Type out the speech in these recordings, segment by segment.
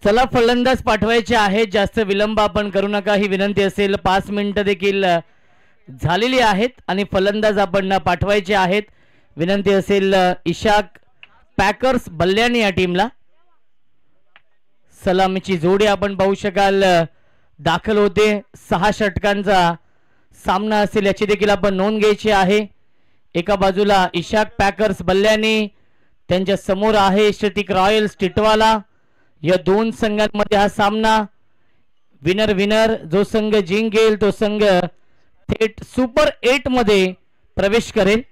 चला फलंदाज पाठवायचे आहेत, जास्त विलंब आपण करू नका ही विनंती असेल. 5 मिनिटं देखील झालेली आहेत आणि फलंदाज आपण पाठवायचे आहेत. विनंती असेल इशाक पॅकर्स बल्ल्यानी या टीमला. सलामीची जोडी आपण पाहू शकाल दाखल होते. 6 षटकांचा सामना असेल याची देखील आपण नोंद घ्यायची आहे. एका बाजूला इशाक पॅकर्स बल्ल्यानी, त्यांच्या समोर आहे श्रुतिक रॉयल्स टिटवाला. या दोन संघांमध्ये हा सामना. विनर विनर जो संघ जिंकेल तो संघ थेट सुपर 8 मध्ये प्रवेश करेल.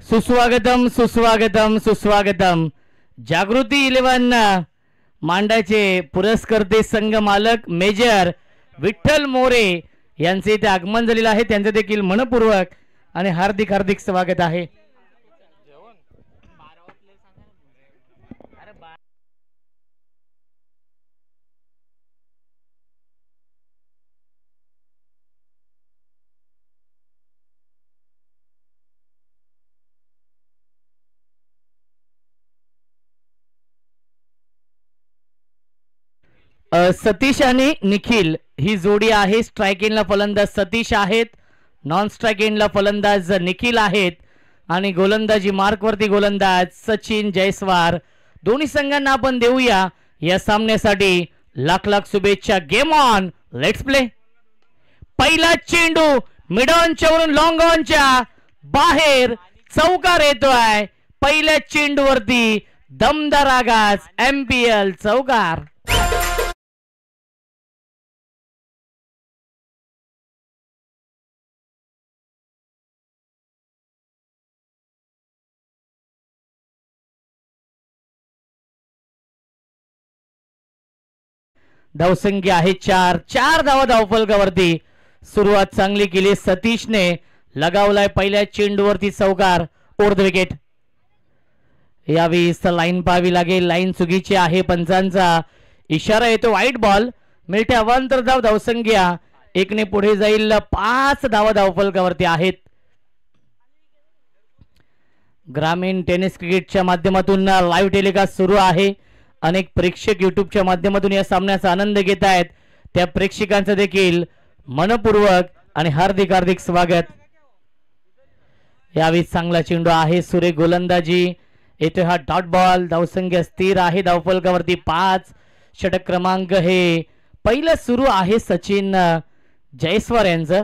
सुस्वागतम सुस्वागतम सुस्वागतम. जागृती 11 मांडाचे पुरस्कर्ते संघ मालक मेजर विठ्ठल मोरे यांचे इथे आगमन झालेलं आहे. त्यांचे देखील मनपूर्वक आणि हार्दिक हार्दिक स्वागत आहे. सतीश आणि निखिल ही जोडी आहे. स्ट्राइक एंडला फलंदाज सतीश आहेत, नॉन स्ट्राइक एंडला फलंदाज निखिल आहेत आणि गोलंदाजी मार्कवरती गोलंदाज सचिन जयस्वार. दोन्ही संघांना आपण देऊया या सामन्यासाठी लाख लाख शुभेच्छा. Game on, let's play. पहिला चेंडू मिड ऑनच्या वरून लॉंग ऑनच्या बाहेर चौकार येतोय. पहिल्या चेंडूवरती दमदार आगाज, MPL चौकार. धावसंख्या आहे 4 धावा धावफलकावरती. सुरुवात चांगली केली सतीशने, लगावलाय पहिल्या चेंडूवरती चौकार. Over the wicket. यावेळी लाईन पाहावी लागेल, लाईन चुकीची आहे. पंचांचा इशारा येतो वाईट बॉल. मिळते अवांतर धाव. धावसंख्या 1 ने पुढे जाईल. 5 धावा धावफलकावरती आहेत. ग्रामीण टेनिस क्रिकेटच्या माध्यमातून लाईव्ह टेलिकास्ट सुरू आहे. अनेक प्रेक्षक युट्यूबच्या माध्यमातून या सामन्याचा आनंद घेत आहेत. त्या प्रेक्षकांचं देखील मनपूर्वक आणि हार्दिक हार्दिक स्वागत. यावेळी चांगला चेंडू आहे, सुरेख गोलंदाजी येतोय. हा डॉट बॉल. धावसंख्या स्थिर आहे धावफलकावरती 5. षटक क्रमांक हे पहिलं सुरू आहे. सचिन जयस्वार यांचं.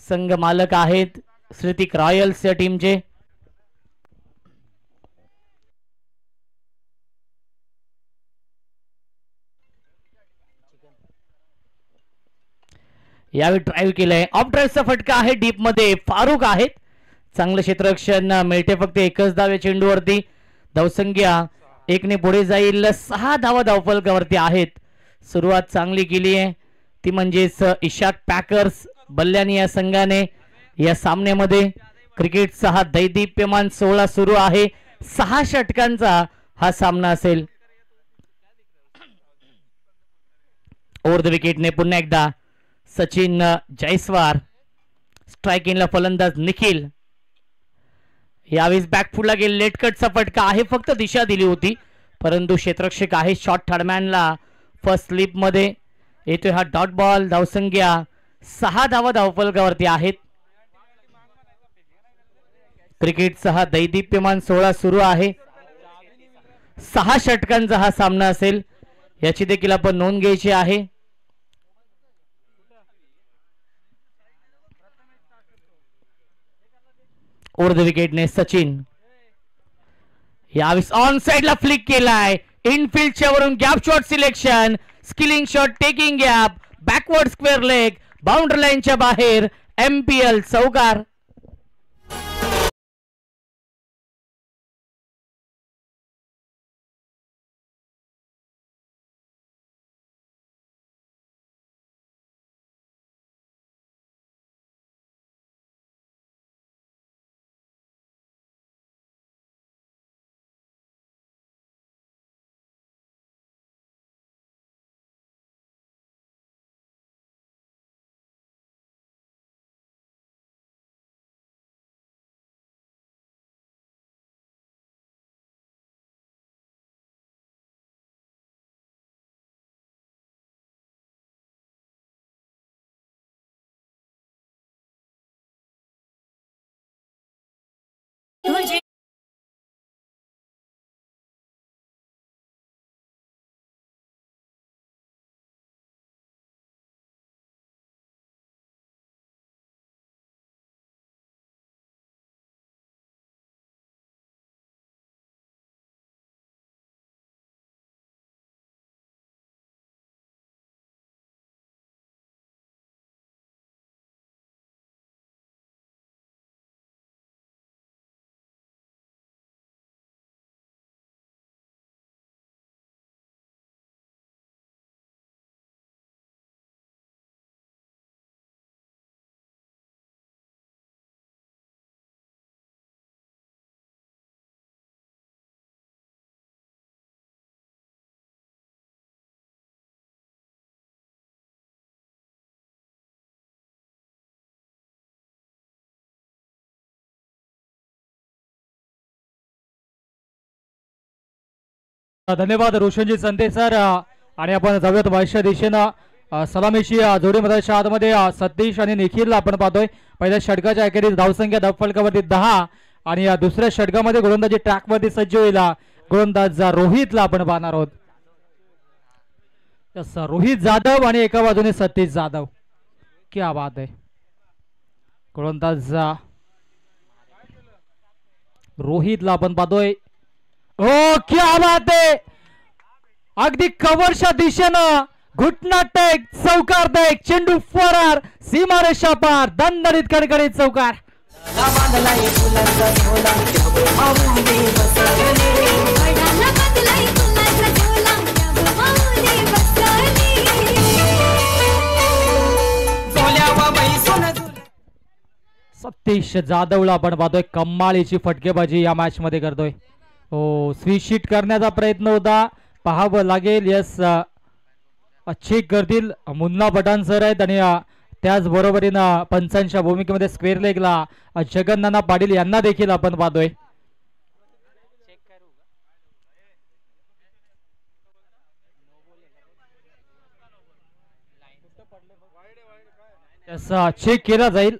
संघ मालक आहेत श्रुतिक रॉयल्स या टीमचे. यावेळी ड्राईव्ह केलंय. ऑफ ड्राईव्हचा फटका आहे. डीप मध्ये फारुक आहेत. चांगलं क्षेत्ररक्षण. मिळते फक्त एकच धाव या चेंडूवरती. धावसंख्या 1 ने पुढे जाईल. 6 धावा धावफलकावरती आहेत. सुरुवात चांगली केली आहे ती म्हणजेच इशाक पॅकर्स बल्ल्यानी या संघाने. या सामन्यामध्ये क्रिकेटचा हा दैदिप्यमान 16 सुरू आहे. 6 षटकांचा हा सामना असेल. ओव्हर द विकेटने पुन्हा एकदा सचिन जयस्वार. स्ट्राइक एंडला फलंदाज निखिल. यावेळेस बॅकफुटला गेले. लेट कटचा फटका आहे. फक्त दिशा दिली होती परंतु क्षेत्ररक्षक आहे. शॉर्ट थर्डमॅनला फर्स्ट स्लिप मध्ये येतोय हा डॉट बॉल. धावसंख्या 6 धावा धावफलकावरती आहेत. क्रिकेटचा हा दैदिप्यमान 16 सुरू आहे. 6 षटकांचा हा सामना असेल याची देखील आपण नोंद घ्यायची आहे. ओव्हर द विकेटने सचिन. यावेळेस ऑन साइडला फ्लिक केलाय. इनफिल्डच्या वरून gap shot selection. Skilling shot taking gap. Backward square leg. Boundary लाईनच्या बाहेर. MPL चौकार. धन्यवाद रोशनजी संते सर. आणि आपण जाऊयात वैश्य दिशेनं सलामीची जोडीमध्ये आतमध्ये सतीश आणि निखिल आपण पाहतोय. पहिल्या षटकाच्या अखेरीस धावसंख्या धावफलकावरती 10 आणि दुसऱ्या षटकामध्ये गोलंदाजी ट्रॅकवरती सज्ज होईल गोलंदाज रोहितला आपण पाहणार आहोत. रोहित जाधव आणि एका बाजूने सतीश जाधव. क्या बात आहे. गोलंदाज रोहितला आपण पाहतोय. ओ क्या बात आहे. अगदी कव्हरच्या दिशेनं घुटना टेक चौकार टेक चेंडू फरार सीमारेषा पार दणदणीत कडकडीत चौकार. सतीश जाधवला आपण पाहतोय कमालीची फटकेबाजी या मॅच मध्ये करतोय. हो स्वीशीट करण्याचा प्रयत्न होता. पाहावं लागेल. यस चेक करतील मुन्ना पठाण सर आहेत आणि त्याचबरोबरीनं पंचांच्या भूमिकेमध्ये स्क्वेअर लेगला जगन्नाना पाटील यांना देखील आपण पाहतोय. चेक केला जाईल.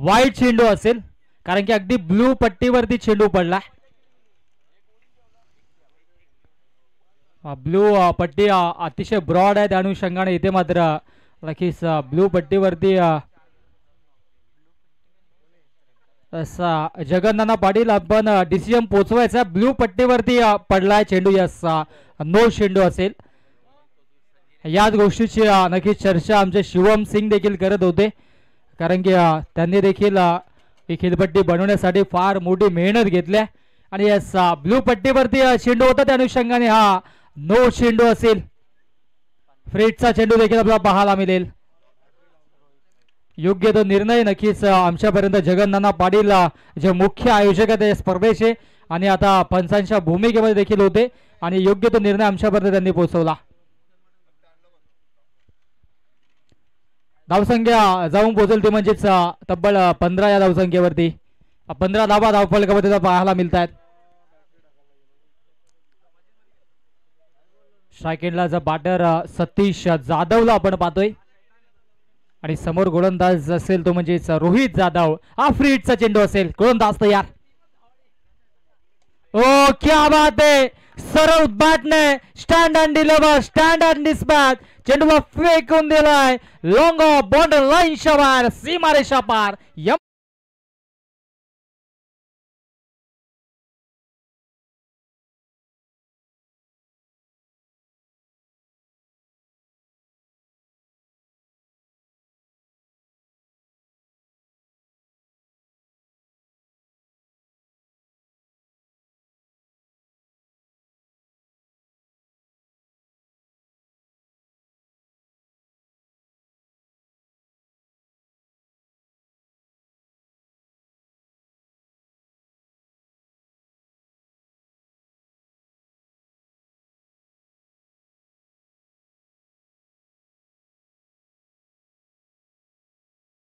वाईट चेंडू असेल कारण की अगदी ब्लू पट्टीवरती चेंडू पडला. ब्लू पट्टी अतिशय ब्रॉड आहे त्या अनुषंगाने इथे मात्र नक्कीच ब्लू पट्टीवरती जगन्नाना पाटील आपण डिसिजन पोचवायचा. ब्लू पट्टीवरती पडलाय चेंडू. यस नो चेंडू असेल. याच गोष्टीची नक्कीच चर्चा आमचे शिवम सिंग देखील करत होते कारण की त्यांनी देखील ही खेळपट्टी बनवण्यासाठी फार मोठी मेहनत घेतली आणि यस ब्लू पट्टीवरती चेंडू होता त्या अनुषंगाने हा नो चेंडू असेल. फ्रेडचा चेंडू देखील आपल्याला पाहायला मिळेल. योग्य तो निर्णय नक्कीच आमच्यापर्यंत जगन्नाना पाटील जे मुख्य आयोजक आहेत स्पर्धेचे आणि आता पंचांच्या भूमिकेमध्ये देखील होते आणि योग्य तो निर्णय आमच्यापर्यंत त्यांनी पोहोचवला. धावसंख्या जाऊन पोहोचेल ती म्हणजेच तब्बल 15 या धावसंख्येवरती 15 धावा धावफलकामध्ये पाहायला मिळत आहेत. स्ट्रायकेंडला बॅटर सतीश जाधवला आपण पाहतोय आणि समोर गोलंदाज असेल तो म्हणजेच रोहित जाधव. हा फ्री हिटचा चेंडू असेल. गोलंदाज तयार. ओ क्या बात है. सरळ बॅटने stand and deliver stand and dispatch चेंडूला फेकून दिलाय लॉंग ऑफ बॉर्डर लाईनच्या बाहेर सीमारेषा पार.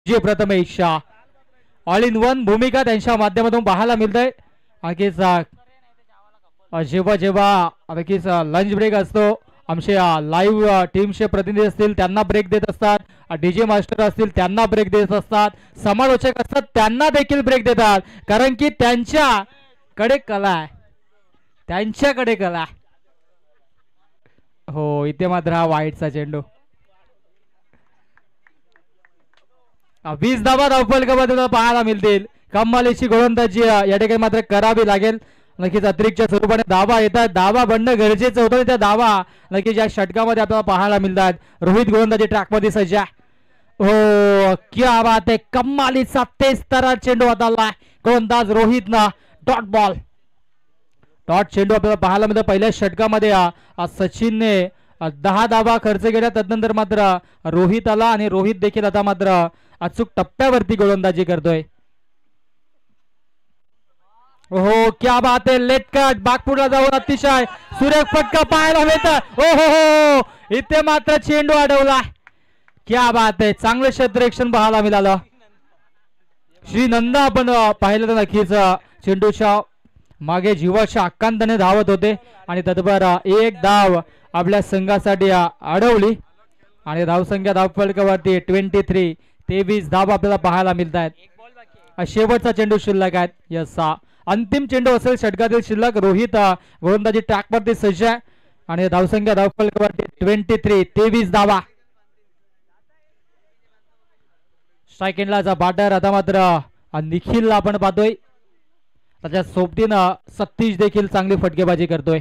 जे प्रथमेश ऑल इन वन भूमिका त्यांच्या माध्यमातून पाहायला मिळतंय. नक्कीच जेव्हा जेव्हा नक्कीच लंच ब्रेक असतो आमचे लाईव्ह टीमचे प्रतिनिधी असतील त्यांना ब्रेक देत असतात. डीजे मास्टर असतील त्यांना ब्रेक देत असतात. समालोचक असतात त्यांना देखील ब्रेक देतात कारण की त्यांच्याकडे कला आहे. त्यांच्याकडे कला. हो इथे मात्र हा वाईटचा चेंडू. 20 धावा धावफलकामध्ये पाहायला मिळतील. कमालीची गोलंदाजी या ठिकाणी मात्र करावी लागेल. नक्कीच अतिरिक्तच्या स्वरूपाने धावा येतात, धावा बनणं गरजेचं होतं. त्या धावा नक्कीच या षटकामध्ये आपल्याला पाहायला मिळतात. रोहित गोलंदाजी ट्रॅकमध्ये सज्ज आहे. हो क्या बात आहे, कमालीचा तेज तरा चेंडू हाताळला गोलंदाज रोहितनं. डॉट बॉल, डॉट चेंडू आपल्याला पाहायला मिळतं. पहिल्या षटकामध्ये सचिनने 10 धावा खर्च केल्या. तदनंतर मात्र रोहित आला आणि रोहित देखील आता मात्र अचूक टप्प्यावरती गोलंदाजी करतोय. हो क्या बात आहे, लेट कट बागपूरला जाऊन अतिशय सुरेख फटका पाहायला मिळतं. हो हो हो, इथे मात्र चेंडू अडवला. क्या बात आहे, चांगलं क्षेत्ररक्षण पाहायला मिळालं. श्रीनंदा आपण पाहिलं तर नक्कीच चेंडूच्या मागे जीवाच्या आकांताने धावत होते आणि तत्पर एक धाव आपल्या संघासाठी अडवली आणि धावसंख्या धावफलकावरती 23 धाव आपल्याला पाहायला मिळत आहेत. शेवटचा चेंडू शिल्लक आहेत. यस, अंतिम चेंडू असेल षटकातील शिल्लक. रोहित गोलंदाजी ट्रॅकवरती सज्ज आहे आणि धावसंख्या धावफलकावरती 23 धावा. स्ट्राईक एंडला बॅटर आता मात्र निखिलला आपण पाहतोय. त्याच्या सोबतीनं सतीश देखील चांगली फटकेबाजी करतोय.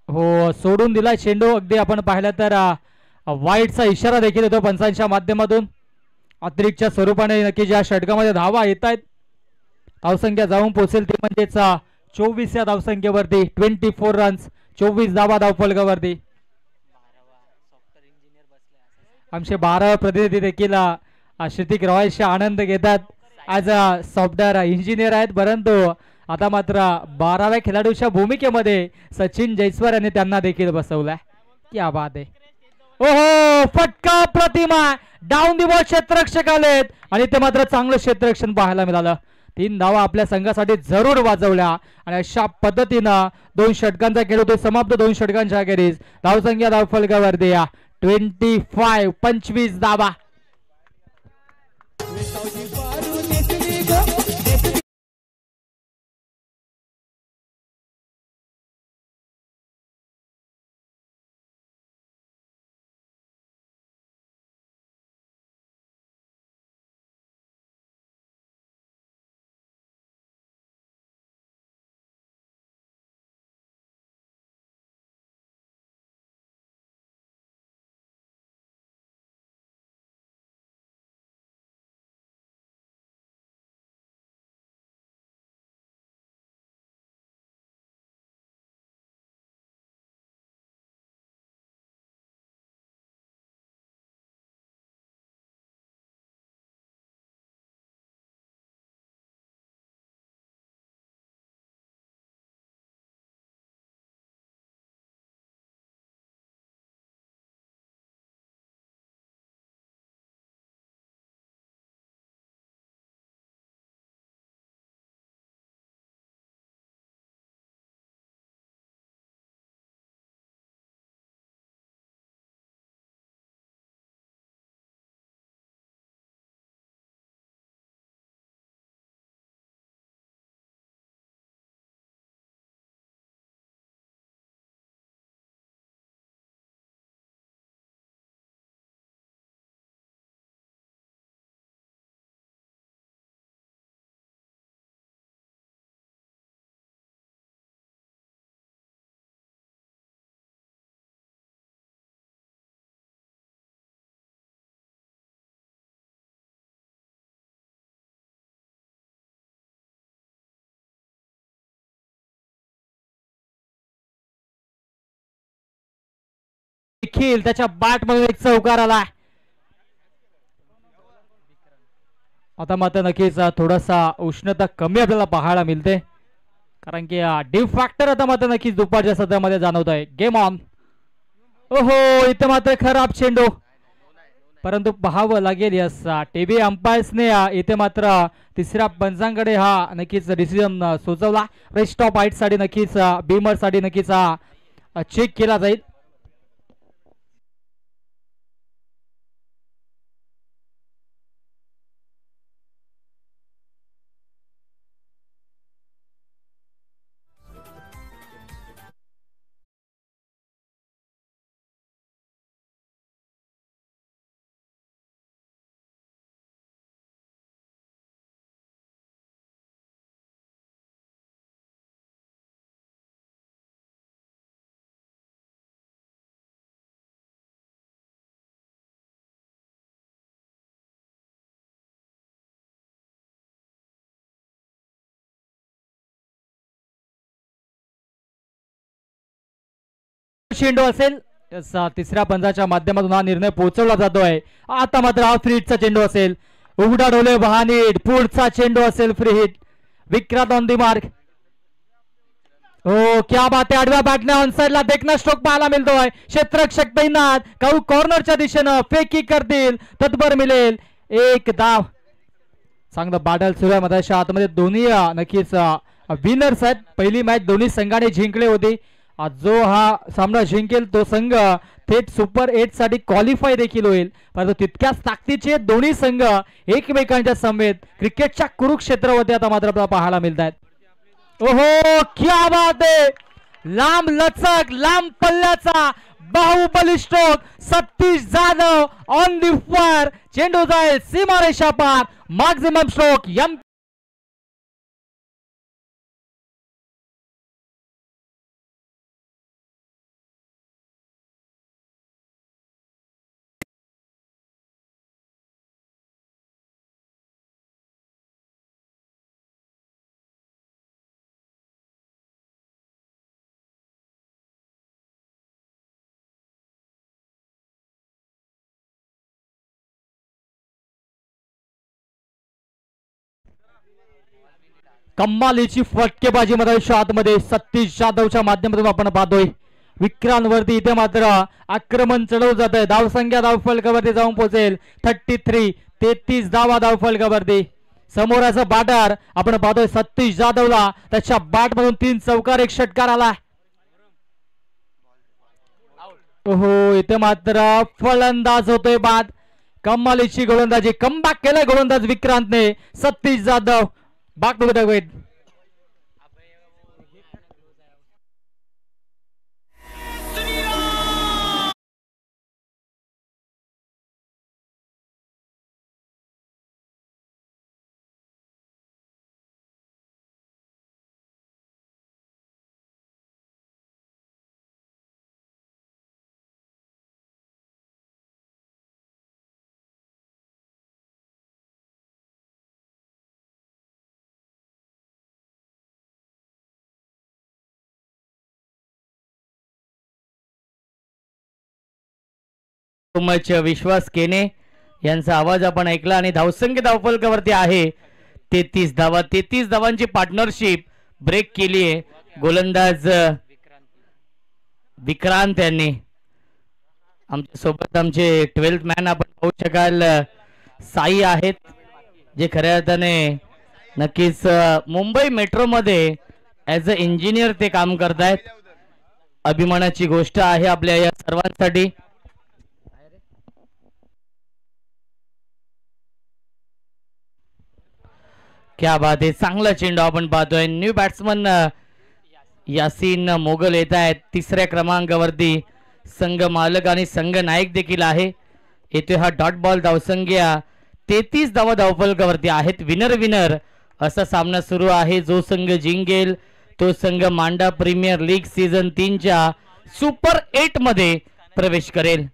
हो, सोडून दिला चेंडू. अगदी आपण पाहिलं तर वाईटचा इशारा देखील येतो पंचांच्या माध्यमातून. अतिरिक्तच्या स्वरूपाने नक्कीच या षटकामध्ये धावा येत आहेत. धावसंख्या जाऊन पोहोचेल ती म्हणजेच 24 या धावसंख्येवरती. 24 रन्स, 24 धावा धावफलकावरती. आमचे 12 प्रतिनिधी देखील श्रुतिक रॉयलचे आनंद घेतात. आज सॉफ्टवेअर इंजिनियर आहेत, परंतु आता मात्र 12व्या खेळाडूच्या भूमिकेमध्ये सचिन जयस्वाल यांनी त्यांना देखील बसवलाय. क्या बात आहे. ओहो, फटका प्रतिमा डाऊन दी बॉल. क्षेत्ररक्षक आलेत आणि ते मात्र चांगलं क्षेत्ररक्षण पाहायला मिळालं. 3 धावा आपल्या संघासाठी जरूर वाजवल्या आणि अशा पद्धतीनं 2 षटकांचा खेळ होतो समाप्त. 2 षटकांच्या अखेरीस धावसंख्या धावफलकावरती 25 धावा. निखिल त्याच्या बॅट मध्ये एक चौकार आला. आता मात्र नक्कीच थोडासा उष्णता कमी आपल्याला पाहायला मिळते, कारण की डीप फॅक्टर आता मात्र नक्कीच दुपारच्या सत्रामध्ये जाणवत आहे. Game on. ओहो, इथे मात्र खराब चेंडू, परंतु पाहावं लागेल. यस, टीव्ही अंपायर्सने इथे मात्र तिसऱ्या पंचांकडे हा नक्कीच डिसिजन सुचवला. रेस्ट ऑफ हाईट साठी नक्कीच बीमर साठी नक्कीच चेक केला जाईल. चेंडू असेल. तिसऱ्या पंचाच्या माध्यमातून हा निर्णय पोहोचवला जातोय. आता मात्र हा फ्री हिटचा चेंडू असेल. उघडा डोले बहानीट पुढचा चेंडू असेल free hit. Vikrant on the mark. हो क्या बात आहे. आडव्या बॅटने ऑनसाइडला देखना स्ट्रोक पाहायला मिळतोय. क्षेत्ररक्षक तैनात. काऊ कॉर्नरच्या दिशेनं फेकी करतील तत्पर मिळेल एक धाव. चांगलं बॅटल सुरू आहे मधाच्या आतमध्ये. दोन्ही नक्कीच विनर्स आहेत. पहिली मॅच दोन्ही संघाने जिंकली होती. जो हा सामना जिंकेल तो संघ थेट सुपर 8 साठी क्वालिफाय देखील होईल. परंतु तितक्याच ताकदीचे दोन्ही संघ एकमेकांच्या समेत क्रिकेटच्या कुरुक्षेत्रावरती आता मात्र आपल्याला पाहायला मिळत आहेत. ओहो क्या बात आहे. लांब लचक लांब पल्ल्याचा Baahubali stroke. Satish Jadhav on the fire. चेंडू जाईल सीमारेषा पार. मॅक्झिमम स्ट्रोक एम कमालीची फटकेबाजी मध्ये आतमध्ये सतीश जाधवच्या माध्यमातून आपण पाहतोय. विक्रांतवरती इथे मात्र आक्रमण चढवलं जात आहे. धावसंख्या धावफलकावरती जाऊन पोहोचेल 33. 33 धावा धावफलकावरती. समोराचा बॅटर आपण पाहतोय सतीश जाधवला. त्याच्या बॅट मधून 3 चौकार 1 षटकार आला. ओहो इथे मात्र फलंदाज होतोय बाद. कमालीची गोलंदाजी. कमबॅक केलाय गोलंदाज विक्रांतने. Satish Jadhav back to the weight. विश्वास केने यांचा आवाज आपण ऐकला आणि धावसंख्या धावफलकावरती आहे 33 धावा. 33 धावांची पार्टनरशिप ब्रेक केली आहे गोलंदाज विक्रांत यांनी. आमच्या सोबत आमचे 12th मॅन आपण पाहू शकाल साई आहेत जे खऱ्या अर्थाने नक्कीच मुंबई मेट्रो मध्ये ऍज अ इंजिनियर ते काम करतायत. अभिमानाची गोष्ट आहे आपल्या या सर्वांसाठी. क्या बात आहे. चांगला चेंडू आपण पाहतोय. न्यू बॅट्समन यासीन मोगल येत आहेत. 3ऱ्या क्रमांकावरती संघ मालक आणि संघ नायक देखील आहे. येतोय हा डॉट बॉल. धावसंख्या 33 धावा धावफलकावरती आहेत. विनर विनर असा सामना सुरू आहे. जो संघ जिंकेल तो संघ मांडा प्रीमियर लीग सीझन 3च्या सुपर 8 मध्ये प्रवेश करेल.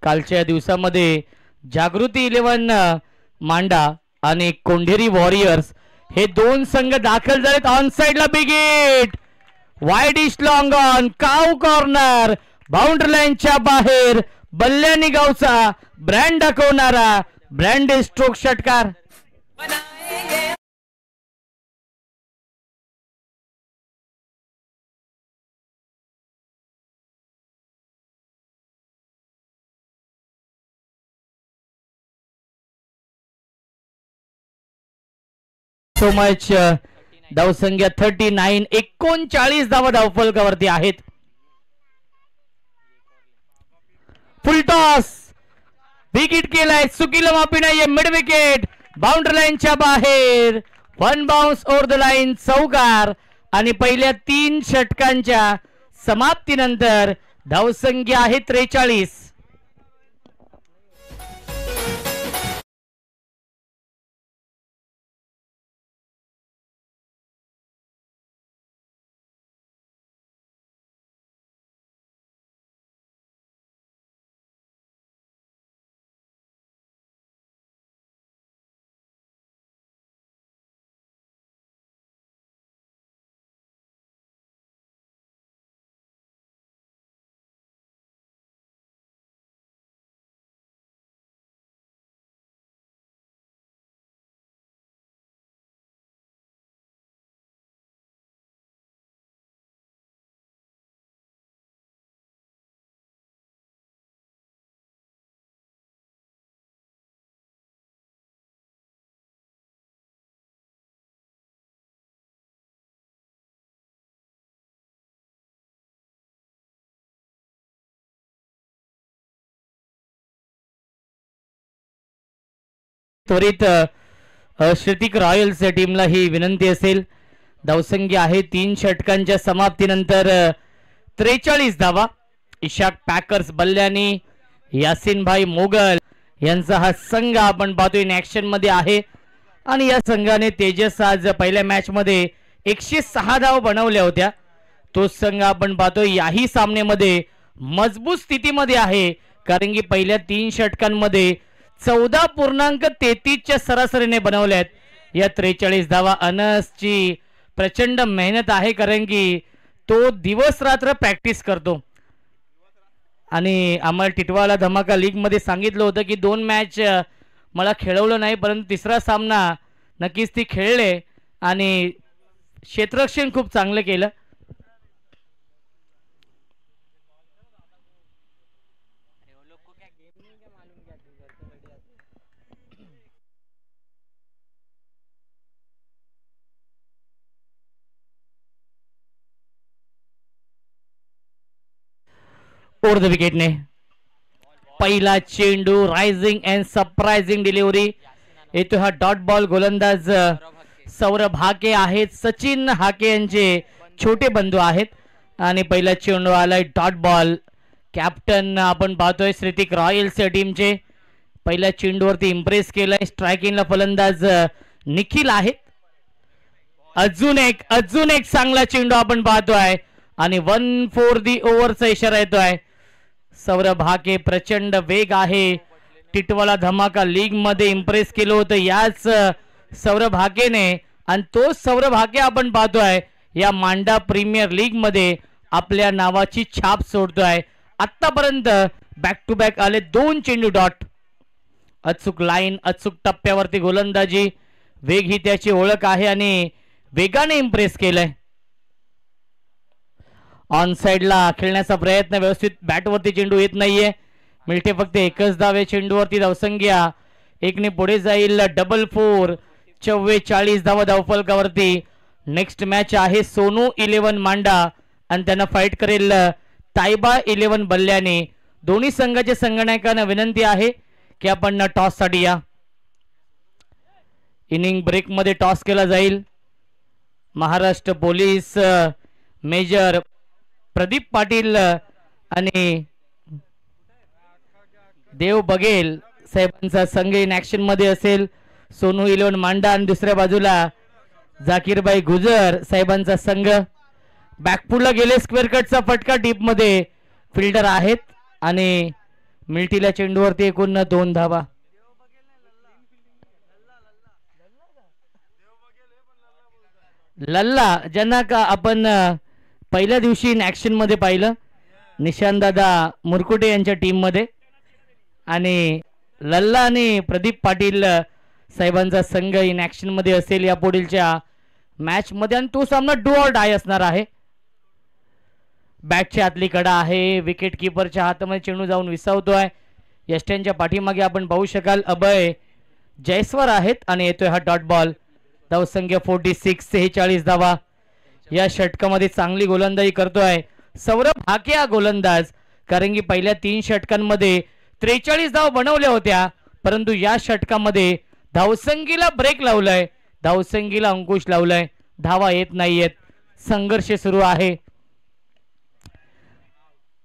कालच्या दिवसामध्ये जागृती 11 मांडा आणि कोंढेरी वॉरियर्स हे 2 संघ दाखल झालेत. ऑन साइडला बिग हिट. वाईड इश long on. Cow corner. Boundary लाईनच्या बाहेर बल्ल्यानी गावचा ब्रँड दाखवणारा ब्रँड स्ट्रोक षटकार. So much. धावसंख्या 39. 39 धावा धावफलकावरती आहेत. फुलटॉस. विकेट केलाय. चुकीला माफी नाहीये. Mid wicket. बाउंड्री लाईनच्या बाहेर. 1 बाउन्स ओव्हर द लाईन. चौकार. आणि पहिल्या 3 षटकांच्या समाप्तीनंतर धावसंख्या आहे 43. त्वरित श्रुतिक रॉयल्स टीमला ही विनंती असेल. धावसंख्या आहे 3 षटकांच्या समाप्तीनंतर 43 धावा. इशाक पॅकर्स बल्ल्यानी यासिनभाई मोगल यांचा हा संघ आपण पाहतोय इन ऍक्शन मध्ये आहे आणि या संघाने तेजस आज पहिल्या मॅच मध्ये 106 धाव बनवल्या होत्या. तो संघ आपण पाहतोय याही सामन्यामध्ये मजबूत स्थितीमध्ये आहे, कारण की पहिल्या 3 षटकांमध्ये 14.33च्या सरासरीने बनवल्यात या 43 धावा. अनसची प्रचंड मेहनत आहे, कारण की तो दिवस रात्र प्रॅक्टिस करतो आणि आम्हाला टिटवाला धमाका लीग मध्ये सांगितलं होतं की 2 मॅच मला खेळवलं नाही, परंतु तिसरा सामना नक्कीच ती खेळले आणि क्षेत्ररक्षण खूप चांगलं केलं. ओव्हर द विकेटने पहिला चेंडू रायझिंग अँड सरप्राइझिंग डिलिव्हरी येतो. हा डॉट बॉल. गोलंदाज सौरभ हाके आहेत, सचिन हाके यांचे छोटे बंधू आहेत आणि पहिला चेंडू आलाय डॉट बॉल. कॅप्टन आपण पाहतोय श्रुतिक रॉयल्स टीमचे पहिल्या चेंडूवरती इम्प्रेस केलाय. स्ट्रायकिंगला फलंदाज निखिल आहेत. अजून एक चांगला चेंडू आपण पाहतोय आणि 1 फॉर दी ओव्हरचा इशारा येतोय. सौरभ हाके प्रचंड वेग आहे. टिटवाला धमाका लीग मध्ये इम्प्रेस केलं होतं याच सौरभ हाकेने आणि तो सौरभ हाके आपण पाहतोय या मांडा प्रीमियर लीग मध्ये आपल्या नावाची छाप सोडतोय. आतापर्यंत बॅक टू बॅक आले 2 चेंडू डॉट. अचूक लाईन, अचूक टप्प्यावरती गोलंदाजी, वेग ही त्याची ओळख आहे आणि वेगाने इम्प्रेस केलंय. ऑन साइडला खेळण्याचा प्रयत्न, व्यवस्थित बॅटवरती चेंडू येत नाहीये. मिळते फक्त एकच धाव. चेंडूवरती धावसंख्या 1ने पुढे जाईल. डबल 4. 44 धावा धावफलकावरती. नेक्स्ट मॅच आहे सोनू 11 मांडा आणि त्यांना फाईट करेल तायबा 11 बल्ल्याने. दोन्ही संघाच्या संघनायकांना विनंती आहे की आपण टॉस साठी या. इनिंग ब्रेक मध्ये टॉस केला जाईल. महाराष्ट्र पोलीस मेजर प्रदीप पाटील आणि देव बघेल साहेबांचा संघ इन ऍक्शन मध्ये असेल. सोनू 11 मांडा आणि दुसऱ्या बाजूला जाकीरबाई गुजर साहेबांचा संघ. बॅकफुटला गेले. स्क्वेअर कटचा फटका डीप मध्ये फिल्डर आहेत आणि मिल्टीला चेंडूवरती एकूण 2 धावा. लल्ला ज्यांना का आपण पहिल्या दिवशी इन ऍक्शन मध्ये पाहिलं, निशांत दादा मुरकुटे यांच्या टीम मध्ये, आणि लल्ला आणि प्रदीप पाटील साहेबांचा संघ इन ऍक्शन मध्ये असेल या पुढीलच्या मॅच मध्ये आणि तो सामना डू ऑर डाय असणार आहे. बॅटच्या आतली कडा आहे. विकेट किपरच्या हातामध्ये चेंडू जाऊन विसावतोय. यष्ट्यांच्या पाठीमागे आपण पाहू शकाल अभय जयस्वार आहेत आणि येतोय हा डॉट बॉल. धावसंख्या 46. 46 धावा. या षटकामध्ये चांगली गोलंदाजी करतोय सौरभ हाके हा गोलंदाज, कारण की पहिल्या 3 षटकांमध्ये 43 धाव बनवल्या होत्या, परंतु या षटकामध्ये धावसंख्येला ब्रेक लावलाय, धावसंख्येला अंकुश लावलाय. धावा येत नाहीयेत. संघर्ष सुरू आहे.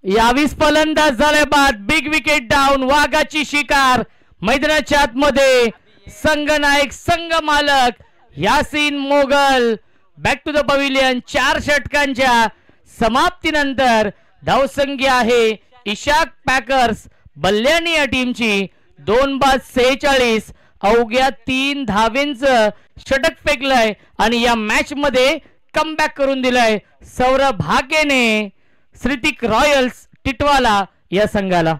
यावीस फलंदाज झाले बाद. Big wicket down. वाघाची शिकार मैदानाच्या आतमध्ये. संघनायक संघ मालक Yasin Mogal back to the pavilion. 4 षटकांच्या समाप्तीनंतर धावसंख्या आहे इशाक पॅकर्स बल्ल्यानी या टीमची 2 बाद 46. अवघ्या 3 धावेंचं षटक फेकलंय आणि या मॅच मध्ये कमबॅक करून दिलंय सौरभ हाकेने श्रुतिक रॉयल्स टिटवाला या संघाला.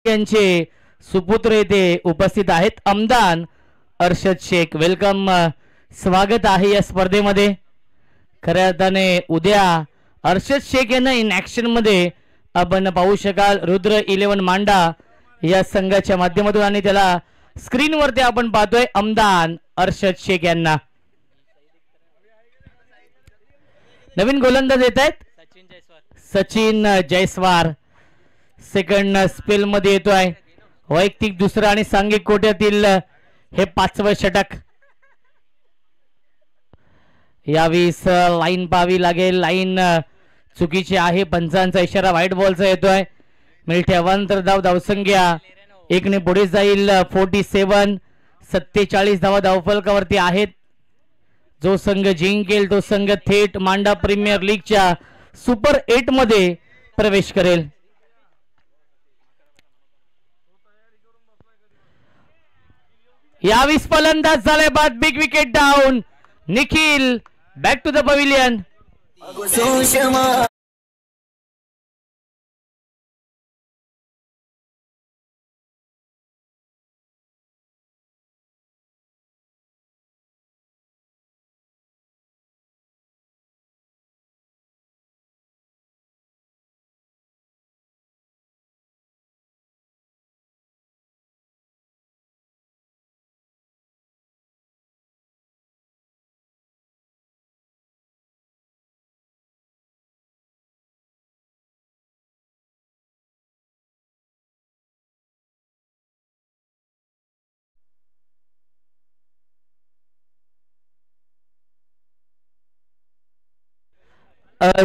यांचे सुपुत्र येथे उपस्थित आहेत. अमदान अर्शद शेख, वेलकम, स्वागत आहे या स्पर्धेमध्ये. खऱ्या अर्थाने उद्या अर्शद शेख यांना इन ऍक्शन मध्ये आपण पाहू शकाल रुद्र 11 मांडा या संघाच्या माध्यमातून, आणि त्याला स्क्रीनवरती आपण पाहतोय अमदान अर्शद शेख यांना. नवीन गोलंदाज येत आहेत सचिन जयस्वार. सेकंड स्पेल मध्ये येतोय. वैयक्तिक दुसरं आणि सांघिक कोट्यातील हे 5वं षटक. यावेळेस लाईन पाहावी लागेल. लाईन चुकीची आहे. पंचांचा इशारा व्हाईट बॉलचा येतोय. मिळते अवांतर धाव. धावसंख्या 1 ने पुढे जाईल. 47 47 धावा धावफलकावरती आहेत. जो संघ जिंकेल तो संघ थेट मांडा प्रीमियर लीगच्या सुपर 8 मध्ये प्रवेश करेल. यावेळेस फलंदाज झाले बाद. Big wicket down. Nikhil back to the pavilion.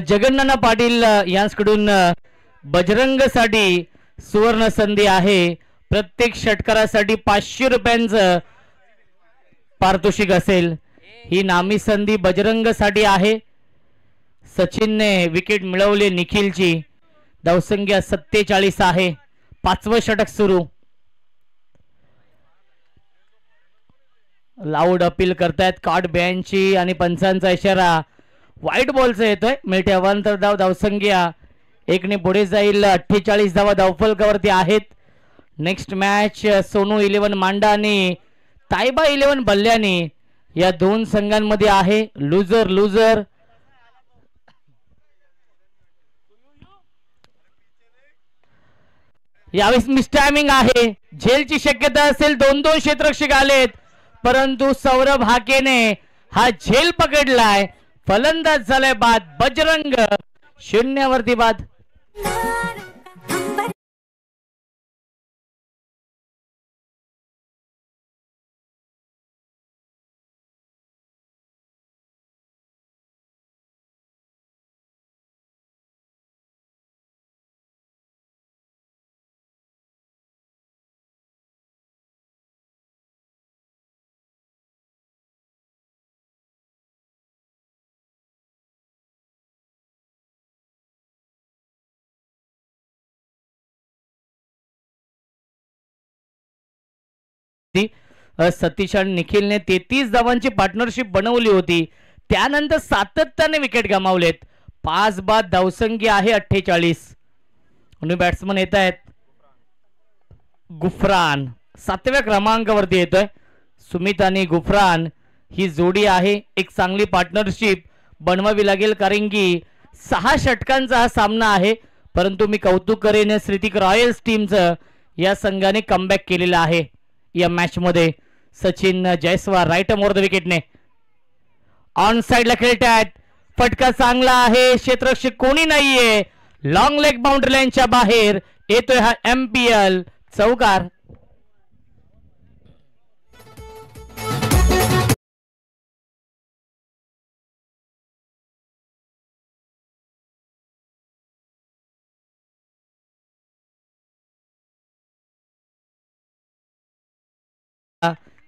Jagannana Patil यांच्याकडून बजरंगसाठी सुवर्ण संधी आहे. प्रत्येक षटकारासाठी 500 रुपयांचं पारितोषिक असेल. ही नामी संधी बजरंगसाठी आहे. सचिनने विकेट मिळवली निखिलची. धावसंख्या 47 आहे. 5वं षटक सुरू. लाऊड अपील करतायत कार्ड बँची आणि पंचांचा इशारा व्हाईट बॉलचा येतोय. मिळते अवांतर धाव. धावसंख्या 1 ने पुढे जाईल. 48 धावा धावफलकावरती आहेत. नेक्स्ट मॅच सोनू 11 मांडा आणि तायबा 11 बल्ल्यानी या दोन संघांमध्ये आहे. Loser loser. यावेळेस मिसटायमिंग आहे. झेलची शक्यता असेल. 2-2 क्षेत्ररक्षक आलेत, परंतु सौरभ हाकेने हा झेल पकडलाय. फलंदाज झालाय बाद. बजरंग 0 वरती बाद. सतीश आणि निखिलने 33 धावांची पार्टनरशिप बनवली होती. त्यानंतर सातत्याने विकेट गमावलेत. 5 बाद. धावसंख्या आहे 48. आणि बॅट्समन येत आहेत. गुफरान 7व्या क्रमांकावरती येतोय. सुमित आणि गुफरान ही जोडी आहे. एक चांगली पार्टनरशिप बनवावी लागेल, कारण की 6 षटकांचा हा सामना आहे. परंतु मी कौतुक करेन श्रीतिक रॉयल्स टीमचं. या संघाने कमबॅक केलेला आहे या मॅच मध्ये. Sachin Jaiswal right more the विकेटने ऑन साइडला खेळतायत. फटका चांगला आहे. क्षेत्ररक्षक कोणी नाहीये. लॉंग लेग बाउंड्री लाईनच्या बाहेर येतोय हा MPL चौकार.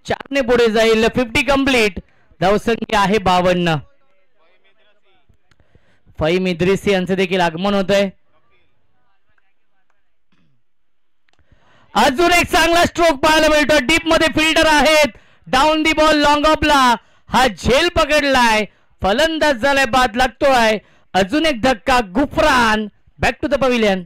चारने पुढे जाईल. 50 कंप्लीट. धावसंख्या आहे 52. फहीम इद्रिसी यांचे देखील आगमन होत आहे. अजून एक चांगला स्ट्रोक पाहायला मिळतो. डीप मध्ये फिल्डर आहेत. डाऊन दी बॉल लॉंग ऑफला हा झेल पकडलाय. फलंदाज झालाय बाद. लागतोय अजून एक धक्का. Gufran back to the pavilion.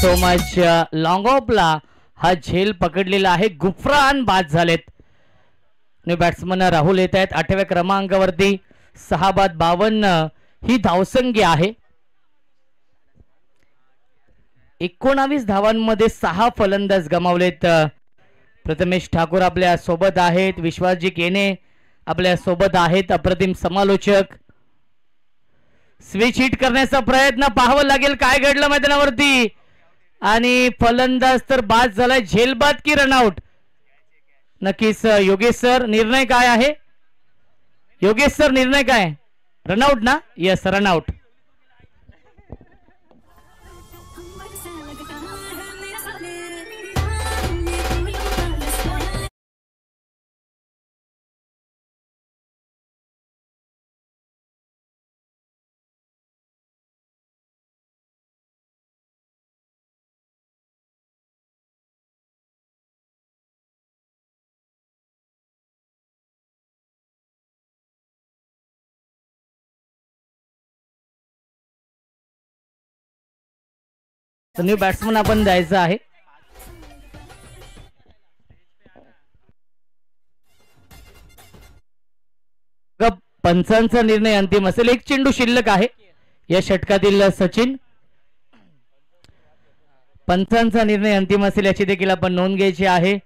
So much. Long ऑफला हा झेल पकडलेला आहे. गुफरान बाद झालेत. न्यू बॅट्समन राहुल येत आहेत 8व्या क्रमांकावरती. 6 बाद 52 ही धावसंख्या आहे. 19 धावांमध्ये 6 फलंदाज गमावलेत. प्रथमेश ठाकूर आपल्या सोबत आहेत. विश्वासजी केने आपल्या सोबत आहेत. अप्रतिम समालोचक. स्विच हिट करण्याचा प्रयत्न पाहावं लागेल काय घडलं मैदानावरती. आणि फलंदाज तर बाद झालाय. झेलबाद की रनआउट. नक्कीच योगेश सर निर्णय काय आहे. योगेश सर निर्णय काय. रनआउट ना. Yes runout. न्यू बॅट्समन आपण द्यायचं आहे. पंचांचा निर्णय अंतिम असेल. एक चेंडू शिल्लक आहे या षटकातील. सचिन पंचांचा निर्णय अंतिम असेल याची देखील आपण नोंद घ्यायची आहे.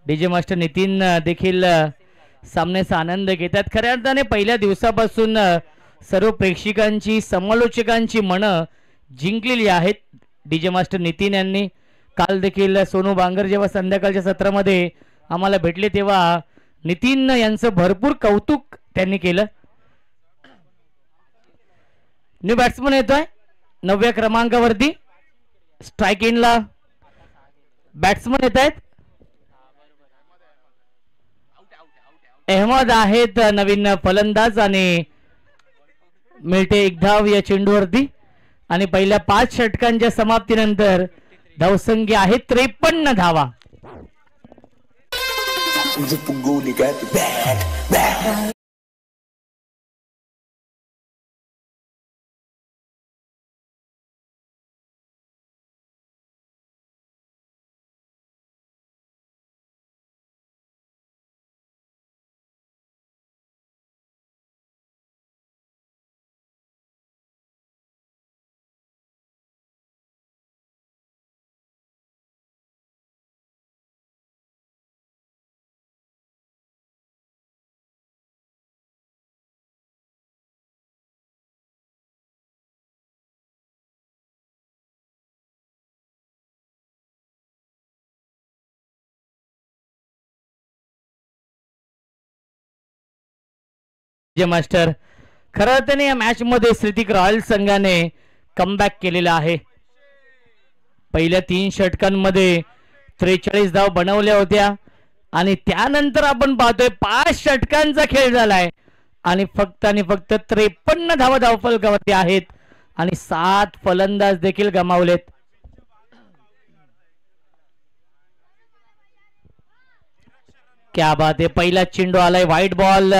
डीजे मास्टर नितीन देखील सामन्याचा आनंद घेतात. खऱ्या अर्थाने पहिल्या दिवसापासून सर्व प्रेक्षकांची समालोचकांची मनं जिंकलेली आहेत. डीजे मास्टर नितीन यांनी काल देखील सोनू बांगर जेव्हा संध्याकाळच्या सत्रामध्ये आम्हाला भेटले तेव्हा नितीन यांचं भरपूर कौतुक त्यांनी केलं. न्यू बॅट्समन येतोय 9व्या क्रमांकावरती. स्ट्राइक इनला बॅट्समन येत आहेत. अहमद आहेत नवीन फलंदाज आणि मिळते 1 धाव या चेंडूवरती. आणि पहिल्या 5 षटकांच्या समाप्तीनंतर धावसंख्या आहे 53 धावा. मास्टर खरं अर्थाने या मॅच मध्ये श्रीतिक रॉयल संघाने कमबॅक केलेला आहे. पहिल्या 3 षटकांमध्ये 43 धाव बनवल्या होत्या आणि त्यानंतर आपण पाहतोय 5 षटकांचा खेळ झालाय आणि फक्त 53 धावा धावफलकावरती आहेत आणि 7 फलंदाज देखील गमावलेत. क्या बात आहे. पहिला चेंडू आलाय व्हाईट बॉल.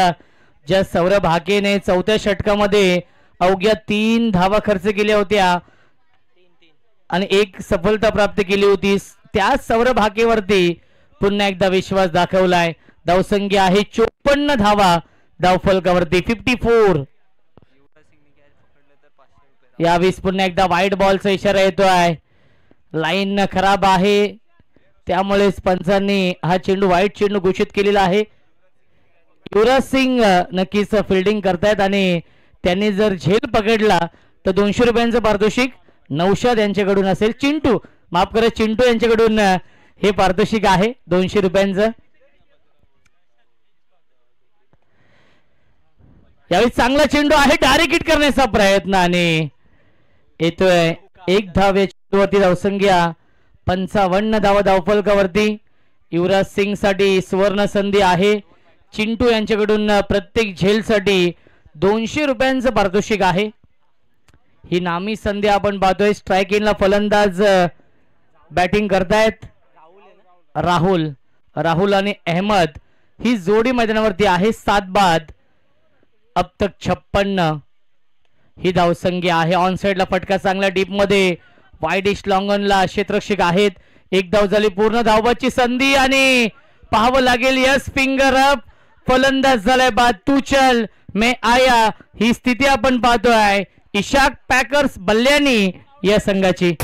ज्या सौरभ हाकेने 4थ्या षटकामध्ये अवघ्या 3 धावा खर्च केल्या होत्या आणि 1 सफलता प्राप्त केली होती. त्या सौरभ हाकेवरती पुन्हा एकदा विश्वास दाखवलाय. धावसंख्या आहे 54 धावा धावफलकावरती 54. यावेळेस पुन्हा एकदा व्हाईट बॉलचा इशारा येतोय. लाईन खराब आहे त्यामुळेच पंचांनी हा चेंडू व्हाईट चेंडू घोषित केलेला आहे. युवराज सिंग नक्कीच फिल्डिंग करतायत आणि त्यांनी जर झेल पकडला तर 200 रुपयांचं पारितोषिक नौशाद यांच्याकडून असेल. चिंटू माफ करा चिंटू यांच्याकडून हे पारितोषिक आहे 200 रुपयांचं. यावेळी चांगला चेंडू आहे. डायरेक्ट हिट करण्याचा प्रयत्न आणि येतोय 1 धाव या चेंडूवरती. धावसंख्या 55 धावा धावफलकावरती. युवराज सिंग साठी सुवर्ण संधी आहे. चिंटू यांच्याकडून प्रत्येक झेलसाठी 200 रुपयांचं पारितोषिक आहे. ही नामी संधी आपण पाहतोय. स्ट्राइक इनला फलंदाज बॅटिंग करतायत. राहुल आणि अहमद ही जोडी मैदानावरती आहे. 7 बाद अब तक 56 ही धावसंख्या आहे. ऑन साइडला फटका चांगला डीप मध्ये वाईडिश लॉंगनला क्षेत्ररक्षक आहेत. एक धाव झाली पूर्ण, धावबाची संधी आणि पाहावं लागेल. यस फिंगर अप, फलंदाज झालाय बाद. तू चल मैं आया, ही स्थिती आपण पाहतोय इशाक पॅकर्स बल्ल्यानी या संघाची.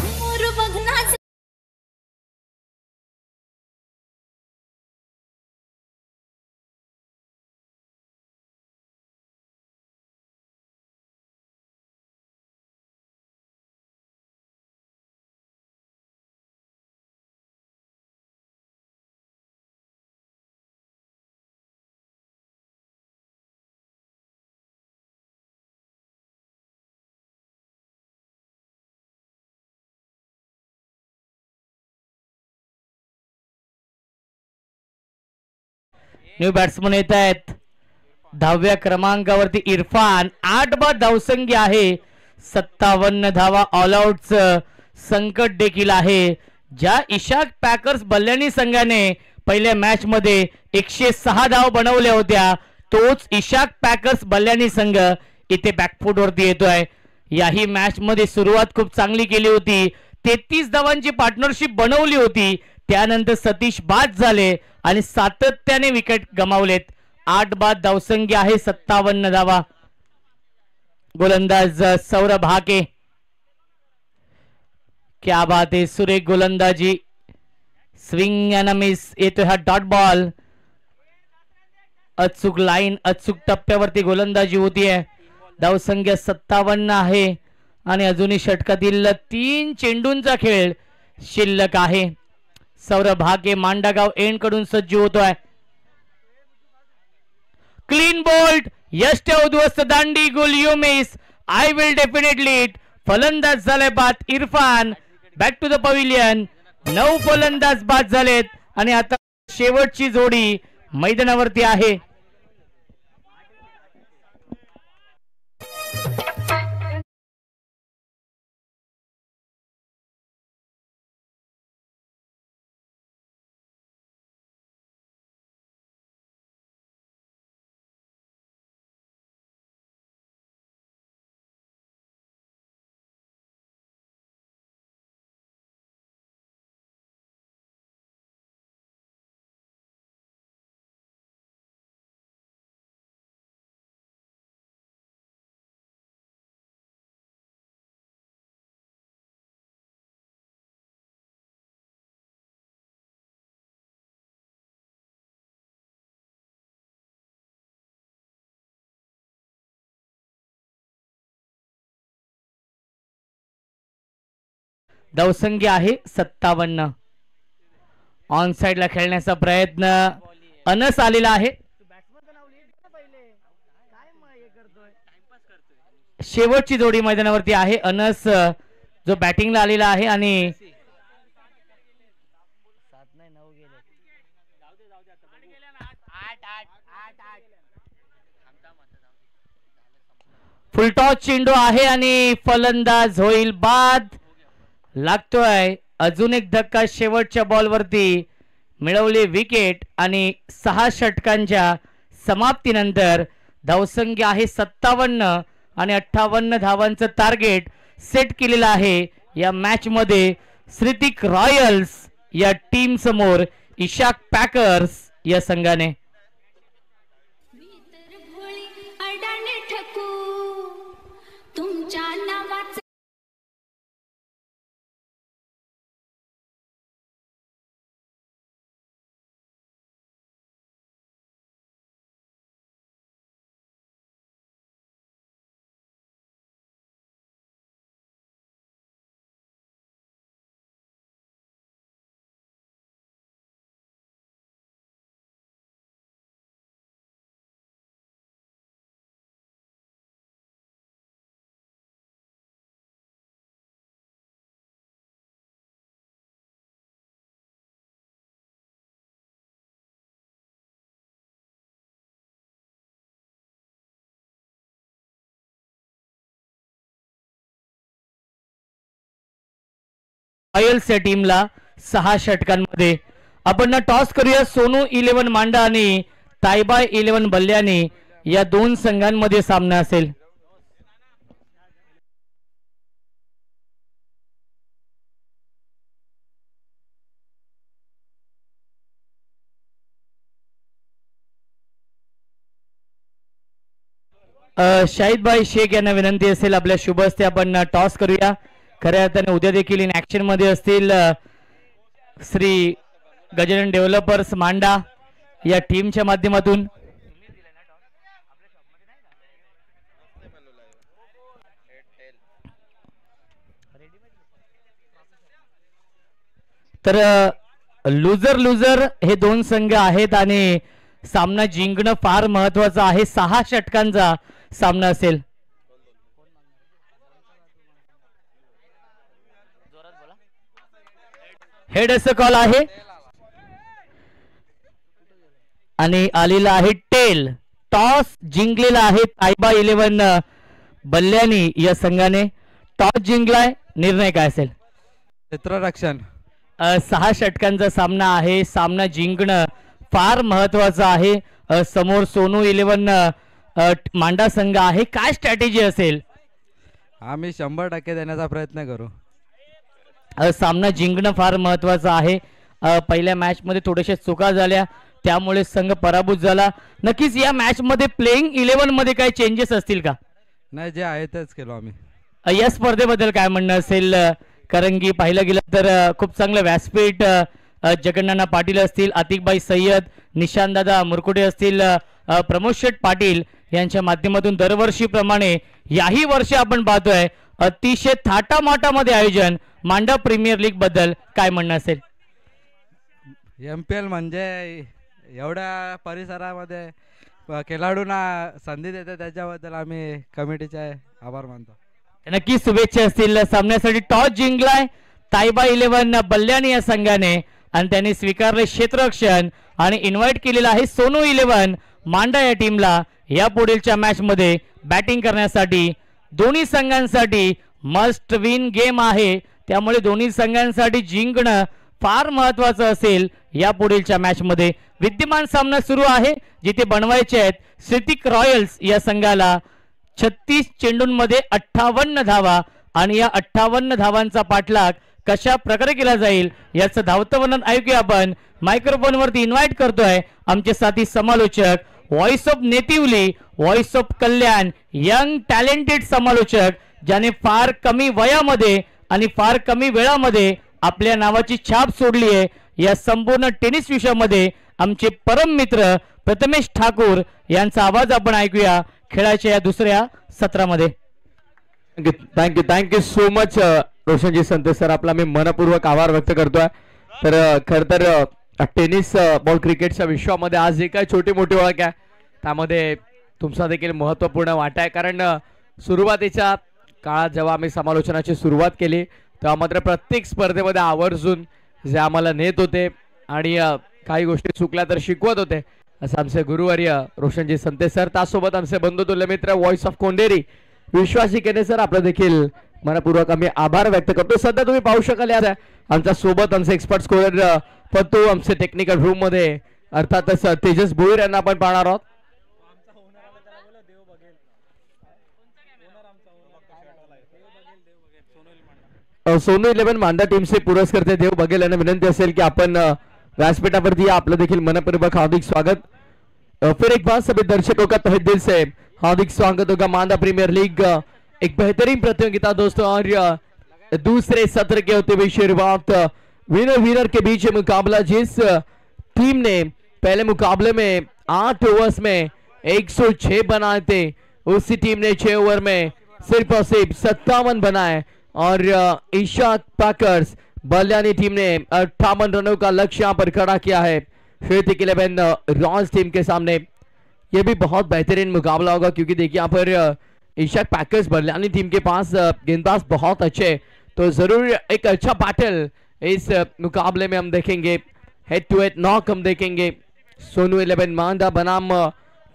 न्यू बॅट्समन येत आहेत. 10व्या क्रमांकावरती इरफान. 8 बाद धावसंख्या आहे. 57 धावा. ऑल आउटचं संकट देखील आहे. ज्या इशाक पॅकर्स बल्ल्यानी संघाने पहिल्या मॅच मध्ये 106 धाव बनवल्या होत्या, तोच इशाक पॅकर्स बल्ल्यानी संघ इथे बॅकफूट वरती येतोय. याही मॅच मध्ये सुरुवात खूप चांगली केली होती. 33 धावांची पार्टनरशिप बनवली होती. त्यानंतर सतीश बाद झाले आणि सातत्याने विकेट गमावलेत. 8 बाद धावसंख्या आहे. 57 धावा. गोलंदाज सौरभ हाके. क्या बात आहे, सुरेख गोलंदाजी. स्विंग अँड मिस येतोय हा डॉट बॉल. अचूक लाईन, अचूक टप्प्यावरती गोलंदाजी होतीये. धावसंख्या 57 आहे आणि अजूनही षटकातील 3 चेंडूंचा खेळ शिल्लक आहे. सौरभ हाके मांडागाव एंड कडून सज्ज होतोय. Clean bowled. यष्ट उद्ध्वस्त दांडी गोल you miss, I will definitely it. फलंदाज झाले बाद Irfan. Back to the pavilion. 9 फलंदाज बाद झालेत आणि आता शेवटची जोडी मैदानावरती आहे. धावसंख्या आहे 57. ऑन साइड ला खेळण्याचा प्रयत्न अनस आलेला आहे. शेवटची जोडी मैदानावरती आहे. अनस जो बॅटिंगला आलेला आहे आणि फुलटॉस चेंडू आहे आणि फलंदाज होईल बाद. लागतोय अजून एक धक्का. शेवटच्या बॉलवरती मिळवली विकेट आणि 6 षटकांच्या समाप्तीनंतर धावसंख्या आहे 57 आणि 58 धावांचं टार्गेट सेट केलेलं आहे. या मॅच मध्ये श्रीतिक रॉयल्स या टीम समोर इशाक पॅकर्स या संघाने. रॉयल्स या टीमला 6 षटकांमध्ये. आपण टॉस करूया. सोनू 11 मांडा आणि तायबा 11 बल्ल्याने या 2 संघांमध्ये सामना असेल. शाहिदभाई शेख यांना विनंती असेल आपल्या शुभ हस्ते आपण टॉस करूया. खऱ्या अर्थाने उद्या देखील इन ऍक्शन मध्ये असतील श्री गजानन डेव्हलपर्स मांडा या टीमच्या माध्यमातून. तर लुजर लुजर हे दोन संघ आहेत आणि सामना जिंकणं फार महत्वाचं आहे. 6 षटकांचा सामना असेल. हेड असं कॉल आहे आणि आलेला आहे टेल. टॉस जिंकलेला आहे तायबा 11 बल्ल्यानी या संघाने टॉस जिंकलाय. निर्णय काय असेल? क्षेत्ररक्षण. 6 षटकांचा सामना आहे. सामना जिंकणं फार महत्वाचं आहे. समोर सोनू 11 मांडा संघ आहे. काय स्ट्रॅटेजी असेल? आम्ही 100% देण्याचा प्रयत्न करू. सामना जिंकणं फार महत्वाचं आहे. पहिल्या मॅच मध्ये थोड्याशा चुका झाल्या त्यामुळे संघ पराभूत झाला. नक्कीच या मॅच मध्ये प्लेइंग 11 मध्ये काही चेंजेस असतील का? नाही, जे आहे तेच केलो आम्ही. या स्पर्धेबद्दल काय म्हणणं असेल? कारण की पाहिलं गेलं तर खूप चांगलं व्यासपीठ जगन्नाना पाटील असतील, आतिकबाई सय्यद, निशांतदादा मुरकुटे असतील, प्रमोद शेठ पाटील यांच्या माध्यमातून दरवर्षीप्रमाणे याही वर्षी आपण पाहतोय अतिशय थाटामाटामध्ये आयोजन. मांडा प्रीमियर लीग बद्दल काय म्हणणं असेल? MPL म्हणजे एवढ्या परिसरामध्ये खेळाडूंना संधी देते त्याच्याबद्दल आम्ही कमिटीचे आभार मानतो. नक्की शुभेच्छा असतील. सामन्यासाठी टॉस जिंकलाय तायबा 11 बल्ल्यानी या संघाने आणि त्यांनी स्वीकारले क्षेत्ररक्षण आणि इन्व्हाइट केलेला आहे सोनू 11 मांडा या टीमला या पुढीलच्या मॅच मध्ये बॅटिंग करण्यासाठी. दोन्ही संघांसाठी मस्ट विन गेम आहे त्यामुळे दोन्ही संघांसाठी जिंकणं फार महत्वाचं असेल. या पुढीलच्या मॅच मध्ये विद्यमान सामना सुरू आहे जिथे बनवायचे आहेत सिटिक रॉयल्स या संघाला 36 चेंडूंमध्ये 58 धावा आणि या 58 धावांचा पाठलाग कशा प्रकारे केला जाईल याचं धावतं वर्णन ऐकूया आपण. मायक्रोफोन वरती इन्व्हाइट करतोय आमचे साथी समालोचक, voice of Netivali, voice of Kalyan, young talented समालोचक ज्याने फार कमी वयामध्ये आणि फार कमी वेळामध्ये आपल्या नावाची छाप सोडली आहे या संपूर्ण टेनिस विश्वामध्ये. आमचे परम मित्र प्रथमेश ठाकूर यांचा आवाज आपण ऐकूया खेळाच्या या दुसऱ्या सत्रामध्ये. Thank you so much Roshanji संते sir. आपला मी मनपूर्वक आभार व्यक्त करतोय. तर खरं तर टेनिस बॉल क्रिकेटच्या विश्वामध्ये आज जे काय छोटी मोठी ओळख आहे त्यामध्ये तुमचा देखील महत्त्वपूर्ण वाटा आहे. कारण सुरुवातीच्या काळात जेव्हा आम्ही समालोचनाची सुरुवात केली तेव्हा मात्र प्रत्येक स्पर्धेमध्ये आवर्जून जे आम्हाला नेत होते आणि काही गोष्टी चुकल्या तर शिकवत होते असं आमचे गुरुवर्य रोशनजी संते सर. त्यासोबत आमचे बंधुतुल्य मित्र व्हॉइस ऑफ कोंडेरी विश्वासी केने सर आपलं देखील मनपूर्वक आम्ही आभार व्यक्त करतो. सध्या तुम्ही पाहू शकाल या आमच्या सोबत आमचे एक्सपर्ट स्कोरर पत्तू, आमचे टेक्निकल रूम मध्ये अर्थातच तेजस भोईर यांना आपण पाहणार आहोत. सोनू 11 मांडा टीमचे पुरस्कर्ते देव बघेल यांना विनंती असेल की आपण व्यासपीठावरती आपलं देखील मनपूर्वक हार्दिक स्वागत. फिर एक बार सभी दर्शकों का तहे दिल से हार्दिक स्वागत होगा. मांडा प्रीमियर लीग एक बेहतरीन प्रतियोगिता दोस्तों और दूसरे सत्र के होते हुए शुरुआत विनर के बीच मुकाबला. जिस टीम ने पहले मुकाबले में 8 ओवर्स में 106 बनाए थे उसी टीम ने 6 ओवर में सिर्फ और सिर्फ 57 बनाए और ईशात पैकर्स बल्यानी टीम ने 58 रनों का लक्ष्य यहाँ पर खड़ा किया है श्वेतिक 11 रॉयल्स टीम के सामने. ये भी बहुत बेहतरीन मुकाबला होगा क्योंकि देखिए यहाँ पर ईशात पैकर्स बल्यानी टीम के पास गेंदबाज बहुत अच्छे, तो जरूर एक अच्छा बैटल इस मुकाबले में हम देखेंगे. हेड टू हेड नॉक हम देखेंगे. सोनू 11 मांडा बनाम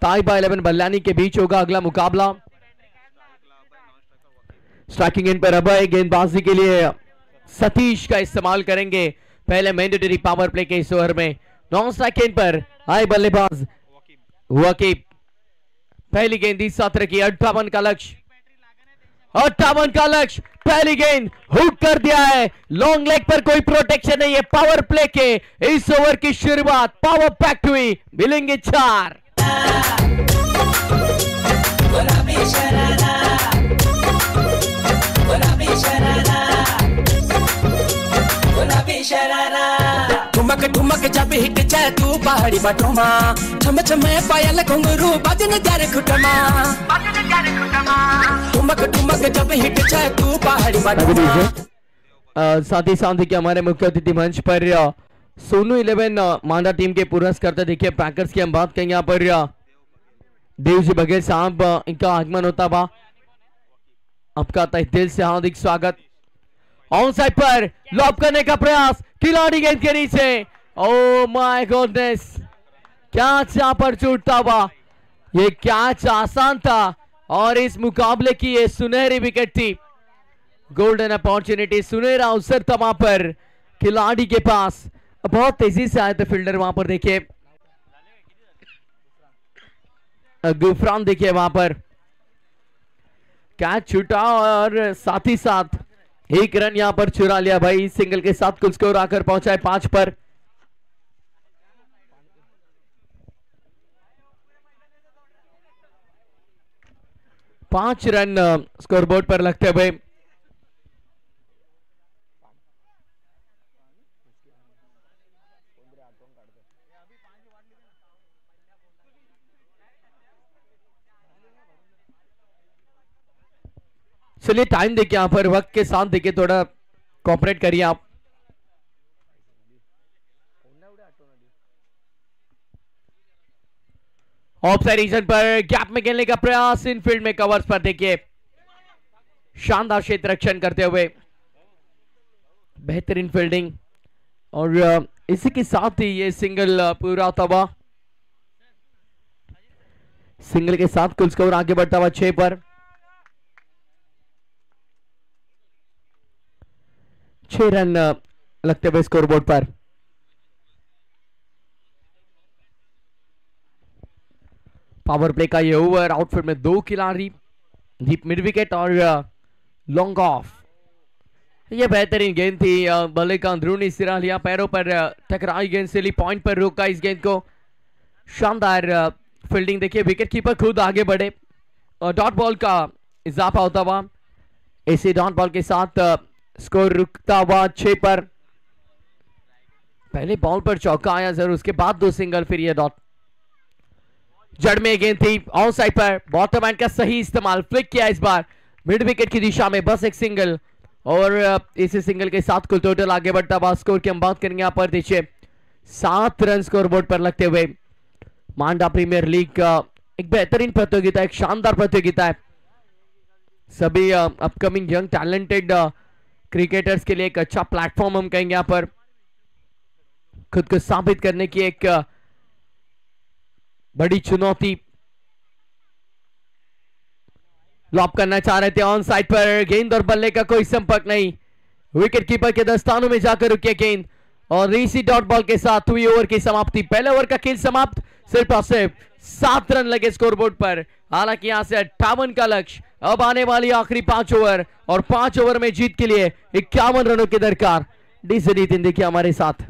ताइबा 11 बल्यानी के बीच होगा अगला मुकाबला. स्ट्राइकिंग इन पर अभय गेंदबाजी के लिए सतीश का इस्तेमाल करेंगे पहले मैंडेटरी पावर प्ले के इस ओवर में. नॉन स्ट्राइक इन पर आए बल्लेबाज वकीफ. पहली गेंद इस सत्र की 58 का लक्ष्य, 58 का लक्ष्य. पहली गेंद हुक कर दिया है. लॉन्ग लेग पर कोई प्रोटेक्शन नहीं है. पावर प्ले के इस ओवर की शुरुआत पावर पैक्ट हुई. मिलेंगे 4. ठुमक ठुमक जब हिट जाए तू पहाड़ी बटोमा छम छम पायल घुंघरू बजन जारे खुटमा ठुमक ठुमक जब हिट जाए तू पहाड़ी बटोमा। साथ ही साथ देखिए हमारे मुख्य अतिथि मंच पर सोनू 11 मांडा टीम के पुरस्कर्ता देखिए पैकर्स की हम बात करेंगे यहाँ पर देव जी बघेल साहब इनका आगमन होता हुआ आपका तहे दिल से हार्दिक स्वागत। ऑन साइड पर लॉब करने का प्रयास खिलाड़ी गेंद के नीचे ओ माय गॉडनेस कैच यहाँ पर छूटता हुआ ये कैच आसान था और इस मुकाबले की ये सुनहरी विकेट थी गोल्डन अपॉर्चुनिटी सुनहरा अवसर था वहां पर खिलाड़ी के पास बहुत तेजी से आए थे फील्डर वहां पर देखिए गुफरान देखिए वहां पर कैच छूटा और साथ ही साथ एक रन यहां पर चुरा लिया भाई सिंगल के साथ कुल स्कोर आकर पहुंचा है 5 पर। पांच रन स्कोरबोर्ड पर लगते हुए चलिए टाइम देखिए यहां पर वक्त के साथ देखिए थोड़ा कोऑपरेट करिए आप। ऑफ साइड रीजन पर गैप में खेलने का प्रयास इनफील्ड में कवर्स पर देखिए शानदार क्षेत्र रक्षण करते हुए बेहतरीन फील्डिंग और इसी के साथ ही ये सिंगल पूरा होता हुआ सिंगल के साथ कुल स्कोर आगे बढ़ता हुआ 6 पर। 6 रन लगते हुए स्कोरबोर्ड पर। पावर प्ले का ये ओवर आउटफील्ड में 2 खिलाड़ी डीप मिड विकेट और लॉन्ग ऑफ ये बेहतरीन गेंद थी बल्ले का अंदरूनी सिरा लिया पैरों पर टकराई गेंद से ली पॉइंट पर रोका इस गेंद को शानदार फील्डिंग देखिए विकेट कीपर खुद आगे बढ़े और डॉट बॉल का इजाफा होता हुआ इसी डॉट बॉल के साथ स्कोर रुकता हुआ 6 पर। पहले बॉल पर चौका आया जरूर उसके बाद 2 सिंगल फिर ये डॉट जड़ में गेंद थी ऑन साइड पर बॉटम हैंड का सही इस्तेमाल फ्लिक किया इस बार मिड विकेट की दिशा में बस एक सिंगल और इसी सिंगल के साथ कुल टोटल आगे बढ़ता हुआ स्कोर की हम बात करेंगे यहां पर देखिए 7 रन स्कोरबोर्ड पर लगते हुए। मांडा प्रीमियर लीग का एक बेहतरीन प्रतियोगिता एक शानदार प्रतियोगिता है सभी अपकमिंग यंग टैलेंटेड क्रिकेटर्स के लिए एक अच्छा प्लेटफॉर्म हम कहेंगे यहां पर खुद को साबित करने की एक बड़ी चुनौती। लॉप करना चाह रहे थे ऑन साइड पर गेंद और बल्ले का कोई संपर्क नहीं विकेट कीपर के दस्तानों में जाकर रुकी गेंद और इसी डॉट बॉल के साथ हुई ओवर की समाप्ति। पहले ओवर का खेल समाप्त सिर्फ और सिर्फ 7 रन लगे स्कोरबोर्ड पर। हालांकि यहां से 58 का लक्ष्य अब आने वाली आखिरी 5 ओवर और 5 ओवर में जीत के लिए 51 रनों की दरकार। डीसी नितिन देखिए हमारे साथ।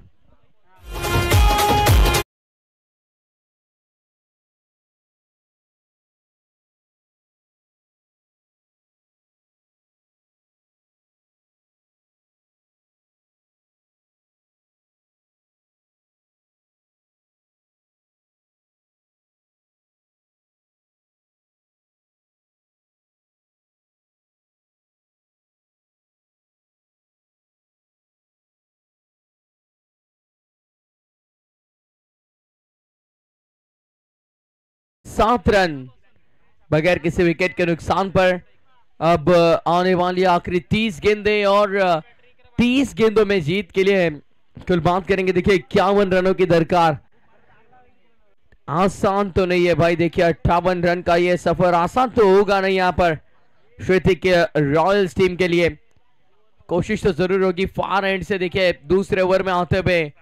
सात रन बगैर किसी विकेट के नुकसान पर अब आने वाली आखिरी 30 गेंदें और 30 गेंदों में जीत के लिए कुल बात करेंगे देखिए 51 रनों की दरकार। आसान तो नहीं है भाई देखिए 58 रन का ये सफर आसान तो होगा नहीं यहाँ पर श्वेती के रॉयल्स टीम के लिए। कोशिश तो जरूर होगी फार एंड से देखिए दूसरे ओवर में आते हुए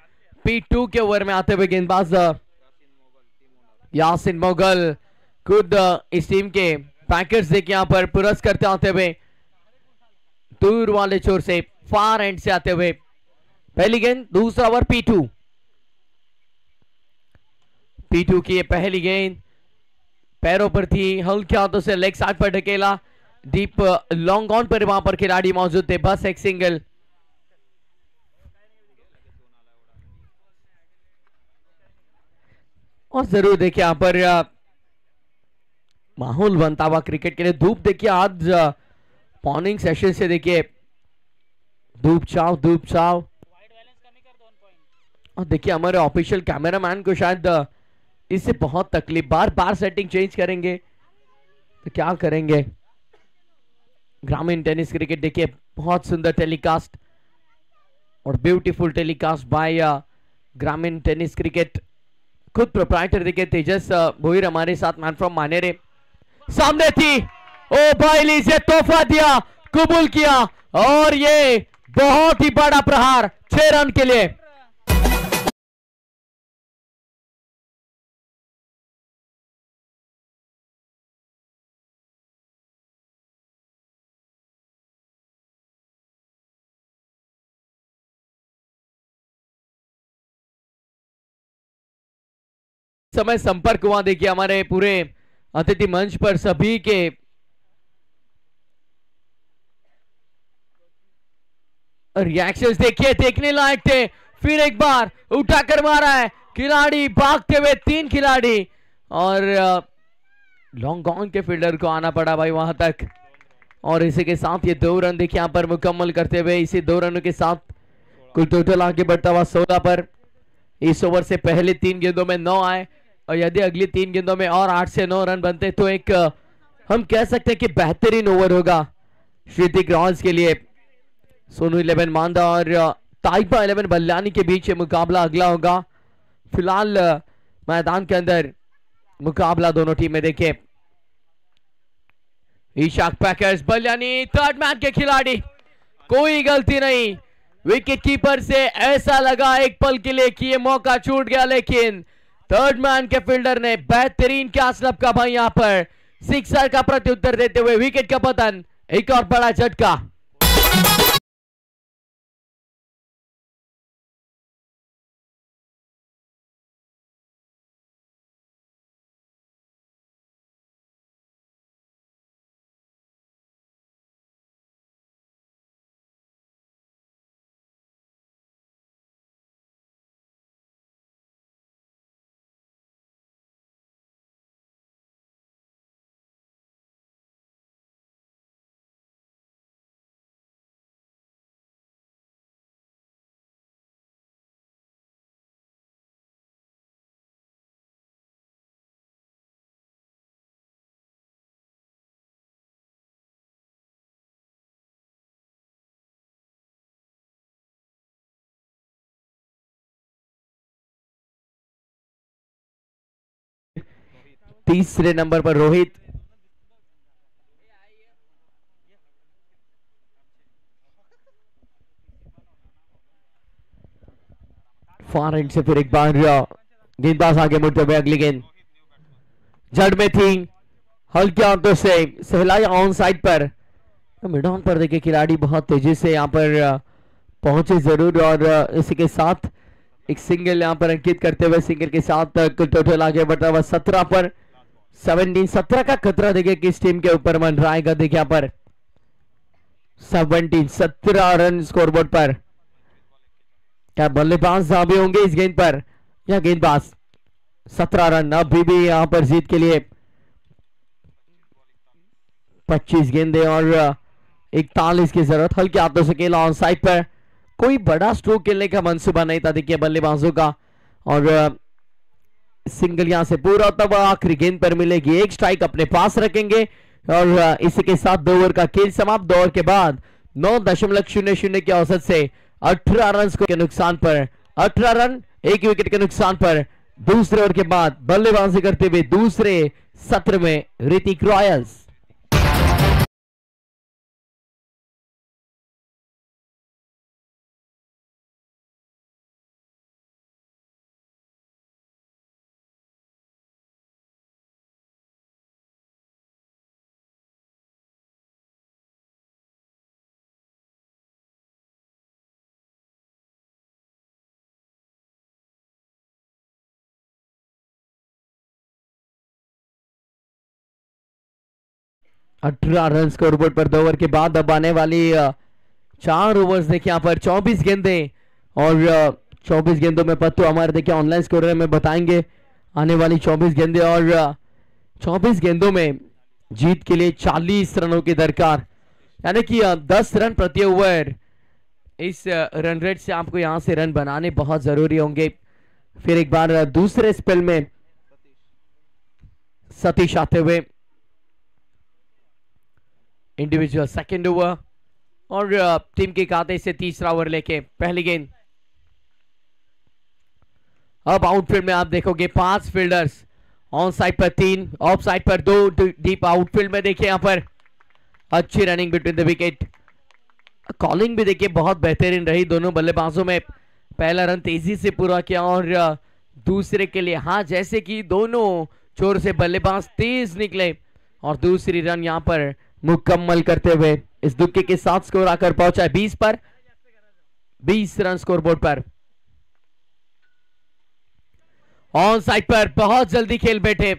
P2 के ओवर में आते हुए गेंदबाज यासिन मोगल खुद इस टीम के पैकर्स देखिए यहां पर पुरस्कार करते आते हुए दूर वाले छोर से फार एंड से आते हुए पहली गेंद दूसरा ओवर P2 की ये पहली गेंद पैरों पर थी, हल्के हाथों से लेग साइड पर ढकेला, डीप लॉन्ग ऑन पर वहां पर खिलाड़ी मौजूद थे, बस एक सिंगल। और जरूर देखिए यहाँ पर माहौल बनता हुआ क्रिकेट के लिए। धूप देखिए आज मॉर्निंग सेशन से देखिए धूप छाव। और देखिए हमारे ऑफिशियल कैमरामैन को शायद इससे बहुत तकलीफ, बार बार सेटिंग चेंज करेंगे तो क्या करेंगे। ग्रामीण टेनिस क्रिकेट देखिए बहुत सुंदर टेलीकास्ट और ब्यूटीफुल टेलीकास्ट बाय ग्रामीण टेनिस क्रिकेट। खुद प्रोप्राइटर देखिए तेजस भोईर हमारे साथ, मैन फ्रॉम मानेरे। सामने थी, ओ भाई से तोहफा दिया, कबूल किया और ये बहुत ही बड़ा प्रहार 6 रन के लिए। समय संपर्क हुआ देखिए हमारे पूरे अतिथि मंच पर सभी के। रिएक्शंस देखिए देखने लायक थे। फिर एक बार उठाकर मारा है खिलाड़ी, भागते हुए 3 खिलाड़ी और लॉन्ग ऑन के फील्डर को आना पड़ा भाई वहां तक। और इसी के साथ ये 2 रन देखिए यहां पर मुकम्मल करते हुए इसी 2 रनों के साथ कुल टोटल आगे बढ़ता हुआ 16 पर। इस ओवर से पहले 3 गेंदों में 9 आए और यदि अगली 3 गेंदों में और 8 से 9 रन बनते तो एक हम कह सकते हैं कि बेहतरीन ओवर होगा श्रीतिक रॉयल्स के लिए। सोनू 11 मांदा और ताइपा 11 बल्यानी के बीच मुकाबला अगला होगा। फिलहाल मैदान के अंदर मुकाबला दोनों टीम में देखे। ईशाक पैकर्स बल्यानी थर्ड मैन के खिलाड़ी, कोई गलती नहीं। विकेट कीपर से ऐसा लगा एक पल के लिए कि ये मौका छूट गया, लेकिन थर्ड मैन के फील्डर ने बेहतरीन कैच लपका भाई यहां पर सिक्सर का प्रत्युत्तर देते हुए विकेट का पतन, एक और बड़ा झटका। तीसरे नंबर पर रोहित, फार एंड से फिर एक बार गेंदबाज आगे मुड़ते हुए अगली गेंद जड़ में थी, हल्के हाथों से सहलाया ऑन साइड पर। मिड ऑन पर देखिए खिलाड़ी बहुत तेजी से यहाँ पर पहुंचे जरूर और इसी के साथ एक सिंगल यहाँ पर अंकित करते हुए सिंगल के साथ टोटल आगे बढ़ता हुआ 17 पर 17 का खतरा देखिए किस टीम के ऊपर मंडराएगा। देखिए यहाँ पर 17 रन स्कोरबोर्ड पर। क्या बल्लेबाज दावे होंगे इस गेंद पर या गेंदबाज? 17 रन अभी भी यहां पर जीत के लिए 25 गेंदे और 41 की जरूरत। हल्के हाथों से खेला ऑन साइड पर, कोई बड़ा स्ट्रोक खेलने का मंसूबा नहीं था देखिए बल्लेबाजों का और सिंगल यहां से पूरा तब आखिरी गेंद पर मिलेगी। एक स्ट्राइक अपने पास रखेंगे और इसी के साथ 2 ओवर का खेल समाप्त। 2 ओवर के बाद 9.00 के औसत से 18 रन के नुकसान पर 18 रन 1 विकेट के नुकसान पर दूसरे ओवर के बाद बल्लेबाजी करते हुए दूसरे सत्र में ऋतिक रॉयल्स। 18 रन स्कोरबोर्ड पर 2 ओवर के बाद अब आने वाली 4 ओवर्स देखिए यहाँ पर 24 गेंदे और 24 गेंदों में पत्तू हमारे देखिए ऑनलाइन स्कोर में बताएंगे आने वाली 24 गेंदे और 24 गेंदों में जीत के लिए 40 रनों की दरकार, यानी कि 10 रन प्रति ओवर। इस रन रेट से आपको यहां से रन बनाने बहुत जरूरी होंगे। फिर एक बार दूसरे स्पेल में सतीश आते हुए, इंडिविजुअल सेकंड ओवर और टीम के खाते से तीसरा ओवर लेके पहली गेंद। अब आउटफील्ड में आप देखोगे 5 फील्डर्स, ऑन साइड पर 3, ऑफ साइड पर 2, डीप आउटफील्ड में देखिए यहाँ पर अच्छी running between the wicket. Calling भी देखिए बहुत बेहतरीन रही दोनों बल्लेबाजों में। पहला रन तेजी से पूरा किया और दूसरे के लिए हाँ जैसे कि दोनों छोर से बल्लेबाज तेज निकले और दूसरी रन यहां पर मुकम्मल करते हुए इस दुक्के के साथ स्कोर आकर पहुंचा है 20 पर, 20 रन स्कोरबोर्ड पर। ऑन साइड पर बहुत जल्दी खेल बैठे,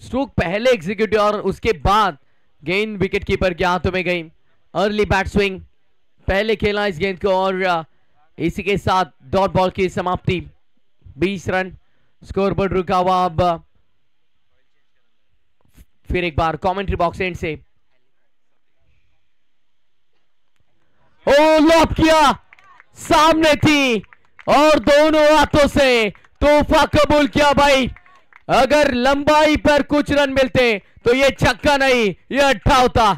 स्ट्रोक पहले एग्जीक्यूटिव और उसके बाद गेंद विकेट कीपर के हाथों में गई। अर्ली बैट स्विंग, पहले खेला इस गेंद को और इसी के साथ डॉट बॉल की समाप्ति। 20 रन स्कोरबोर्ड रुका हुआ। अब फिर एक बार कमेंट्री बॉक्स एंड से ओ लॉप किया, सामने थी और दोनों हाथों से तोहफा कबूल किया भाई। अगर लंबाई पर कुछ रन मिलते तो ये छक्का नहीं, ये अट्ठा होता।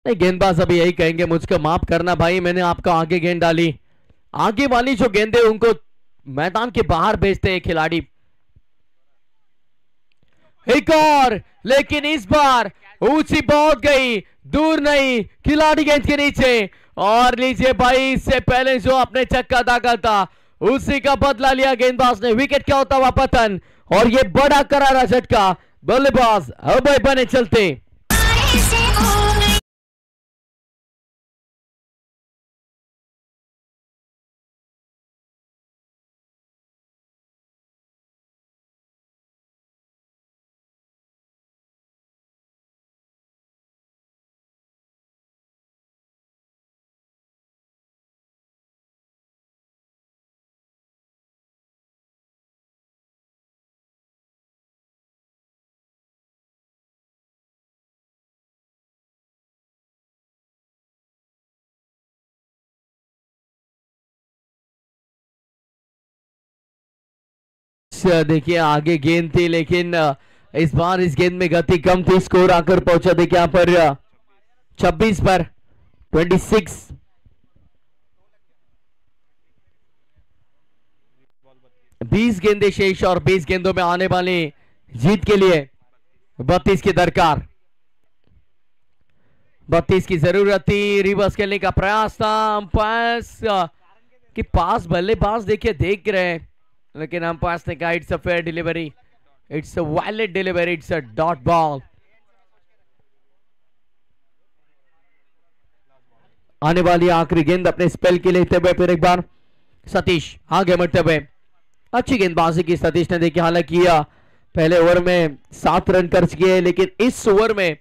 गेंदबाज अभी यही कहेंगे मुझको माफ करना भाई, मैंने आपका आगे गेंद डाली। आगे वाली जो गेंदे उनको मैदान के बाहर भेजते हैं खिलाड़ी। एक और, लेकिन इस बार ऊंची बहुत गई, दूर नहीं, खिलाड़ी गेंद के नीचे। और लीजिए भाई, इससे पहले जो आपने छक्का दागा था उसी का बदला लिया गेंदबाज ने। विकेट क्या होता हुआ पतन और ये बड़ा करारा झटका। बल्लेबाज अभय बने चलते। देखिए आगे गेंद थी लेकिन इस बार इस गेंद में गति कम थी। स्कोर आकर पहुंचा देखिए यहाँ पर 26 पर 26। बीस गेंदे शेष और 20 गेंदों में आने वाली जीत के लिए 32 की दरकार। 32 की जरूरत थी। रिवर्स खेलने का प्रयास था। अंपायर के पास बल्लेबाज देखिए देख रहे हैं, लेकिन अंपायर ने कहा it's a fair delivery, it's a valid delivery, it's a dot ball. आने वाली आखिरी गेंद अपने स्पेल के लेते हुए फिर एक बार सतीश आगे बढ़ते हुए। अच्छी गेंदबाजी की सतीश ने देखी। हालांकि पहले ओवर में 7 रन खर्च किए, लेकिन इस ओवर में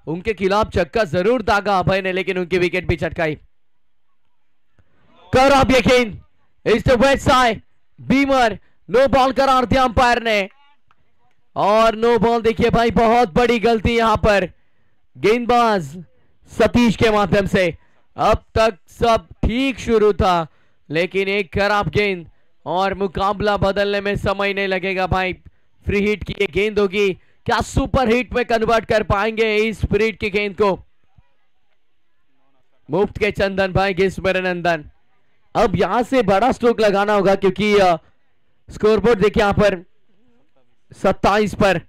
उनके खिलाफ छक्का जरूर दागा अभय ने, लेकिन उनकी विकेट भी चटकाई। कर आप यकीन, इस waist height beamer no ball करार दिया अंपायर ने और नो बॉल। देखिए भाई बहुत बड़ी गलती यहां पर गेंदबाज सतीश के माध्यम से। अब तक सब ठीक शुरू था, लेकिन एक खराब गेंद और मुकाबला बदलने में समय नहीं लगेगा भाई। फ्री हिट की ये गेंद होगी, क्या सुपर हिट में कन्वर्ट कर पाएंगे इस फ्री हिट की गेंद को? मुफ्त के चंदन भाई गिस मेरे नंदन। अब यहां से बड़ा स्ट्रोक लगाना होगा क्योंकि स्कोरबोर्ड देखिए यहां पर 27 पर।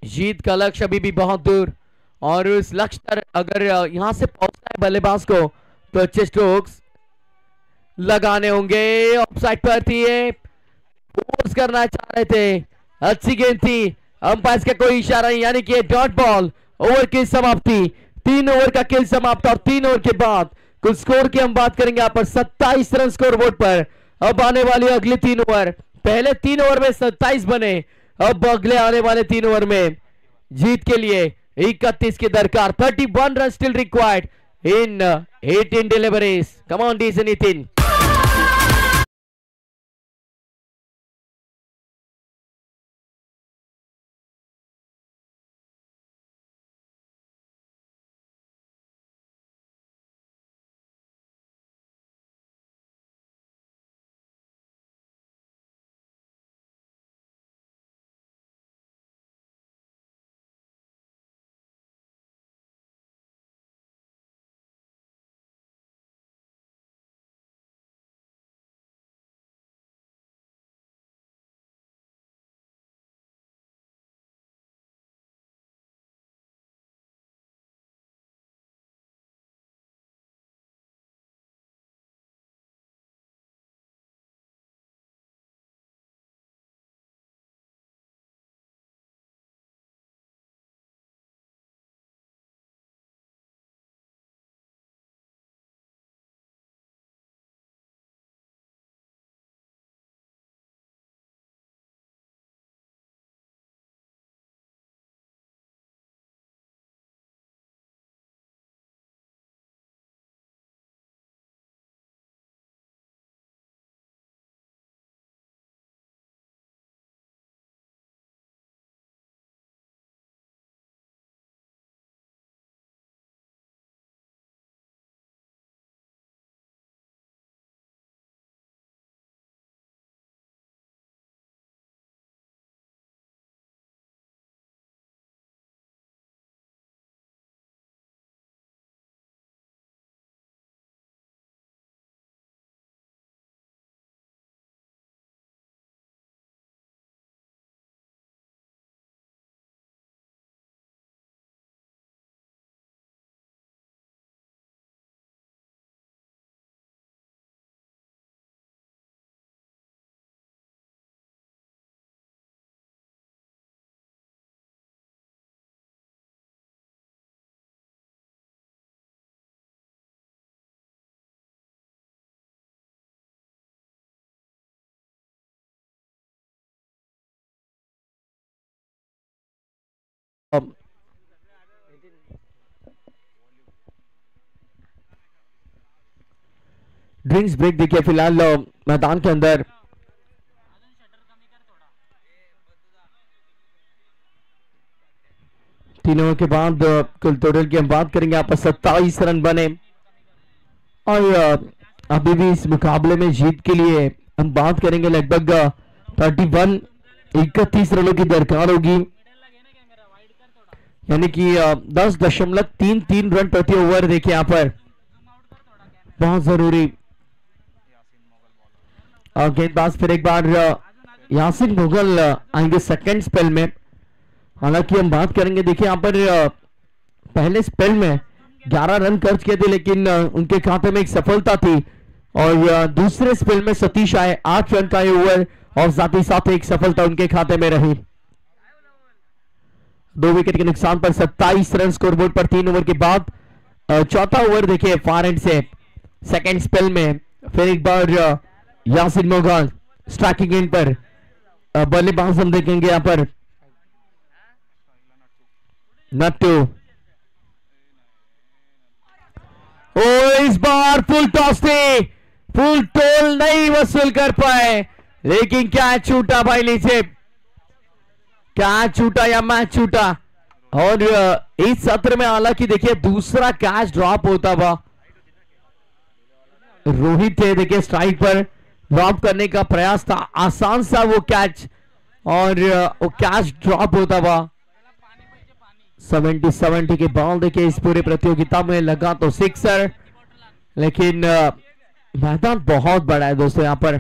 जीत का लक्ष्य अभी भी बहुत दूर और उस लक्ष्य पर अगर यहां से पहुंचना है बल्लेबाज को तो अच्छे स्ट्रोक्स लगाने होंगे। ऑफसाइड पर थी, फोर्स करना चाह रहे थे, अच्छी गेंद थी, अंपायर का कोई इशारा नहीं, यानी कि डॉट बॉल ओवर की समाप्ति, 3 ओवर का खेल समाप्त और 3 ओवर के बाद कुल स्कोर की हम बात करेंगे यहाँ पर 27 रन स्कोर बोर्ड पर। अब आने वाली अगली 3 ओवर, पहले 3 ओवर में 27 बने, अब अगले आने वाले 3 ओवर में जीत के लिए 31 की दरकार। 31 run still required in 18 deliveries. Come on DJ Nitin. Drinks break देखिए फिलहाल मैदान के अंदर तीन ओवर के बाद कुल टोटल की हम बात करेंगे यहाँ पर 27 रन बने और अभी भी इस मुकाबले में जीत के लिए हम बात करेंगे लगभग 31 रनों की दरकार होगी, यानी कि 10.33 रन प्रति ओवर। देखिए यहाँ पर बहुत जरूरी गेंदबाज फिर एक बार यासिन मुगल आएंगे सेकंड स्पेल में। हालांकि हम बात करेंगे देखिए यहाँ पर पहले स्पेल में 11 रन खर्च किए थे लेकिन उनके खाते में एक सफलता थी और दूसरे स्पेल में सतीश आए 8 रन का ओवर और साथ ही साथ एक सफलता उनके खाते में रही। 2 विकेट के नुकसान पर 27 रन स्कोरबोर्ड पर 3 ओवर के बाद। चौथा ओवर देखिए फार एंड से सेकंड स्पेल में फिर एक बार यासिन मुगल स्ट्राइकिंग एंड पर बल्लेबाज हम देखेंगे यहाँ पर नट्टू। इस बार फुल टॉस थी, फुल टोल नहीं वसूल कर पाए लेकिन क्या छूटा भाई नीचे, क्या छूटा या मैच छूटा। और इस सत्र में हालांकि देखिए दूसरा कैच ड्रॉप होता हुआ रोहित थे, देखिए स्ट्राइक पर ड्रॉप करने का प्रयास था, आसान सा वो कैच और वो कैच ड्रॉप होता हुआ। 70 के बॉल देखिए इस पूरे प्रतियोगिता में लगा तो सिक्सर, लेकिन मैदान बहुत बड़ा है दोस्तों। यहाँ पर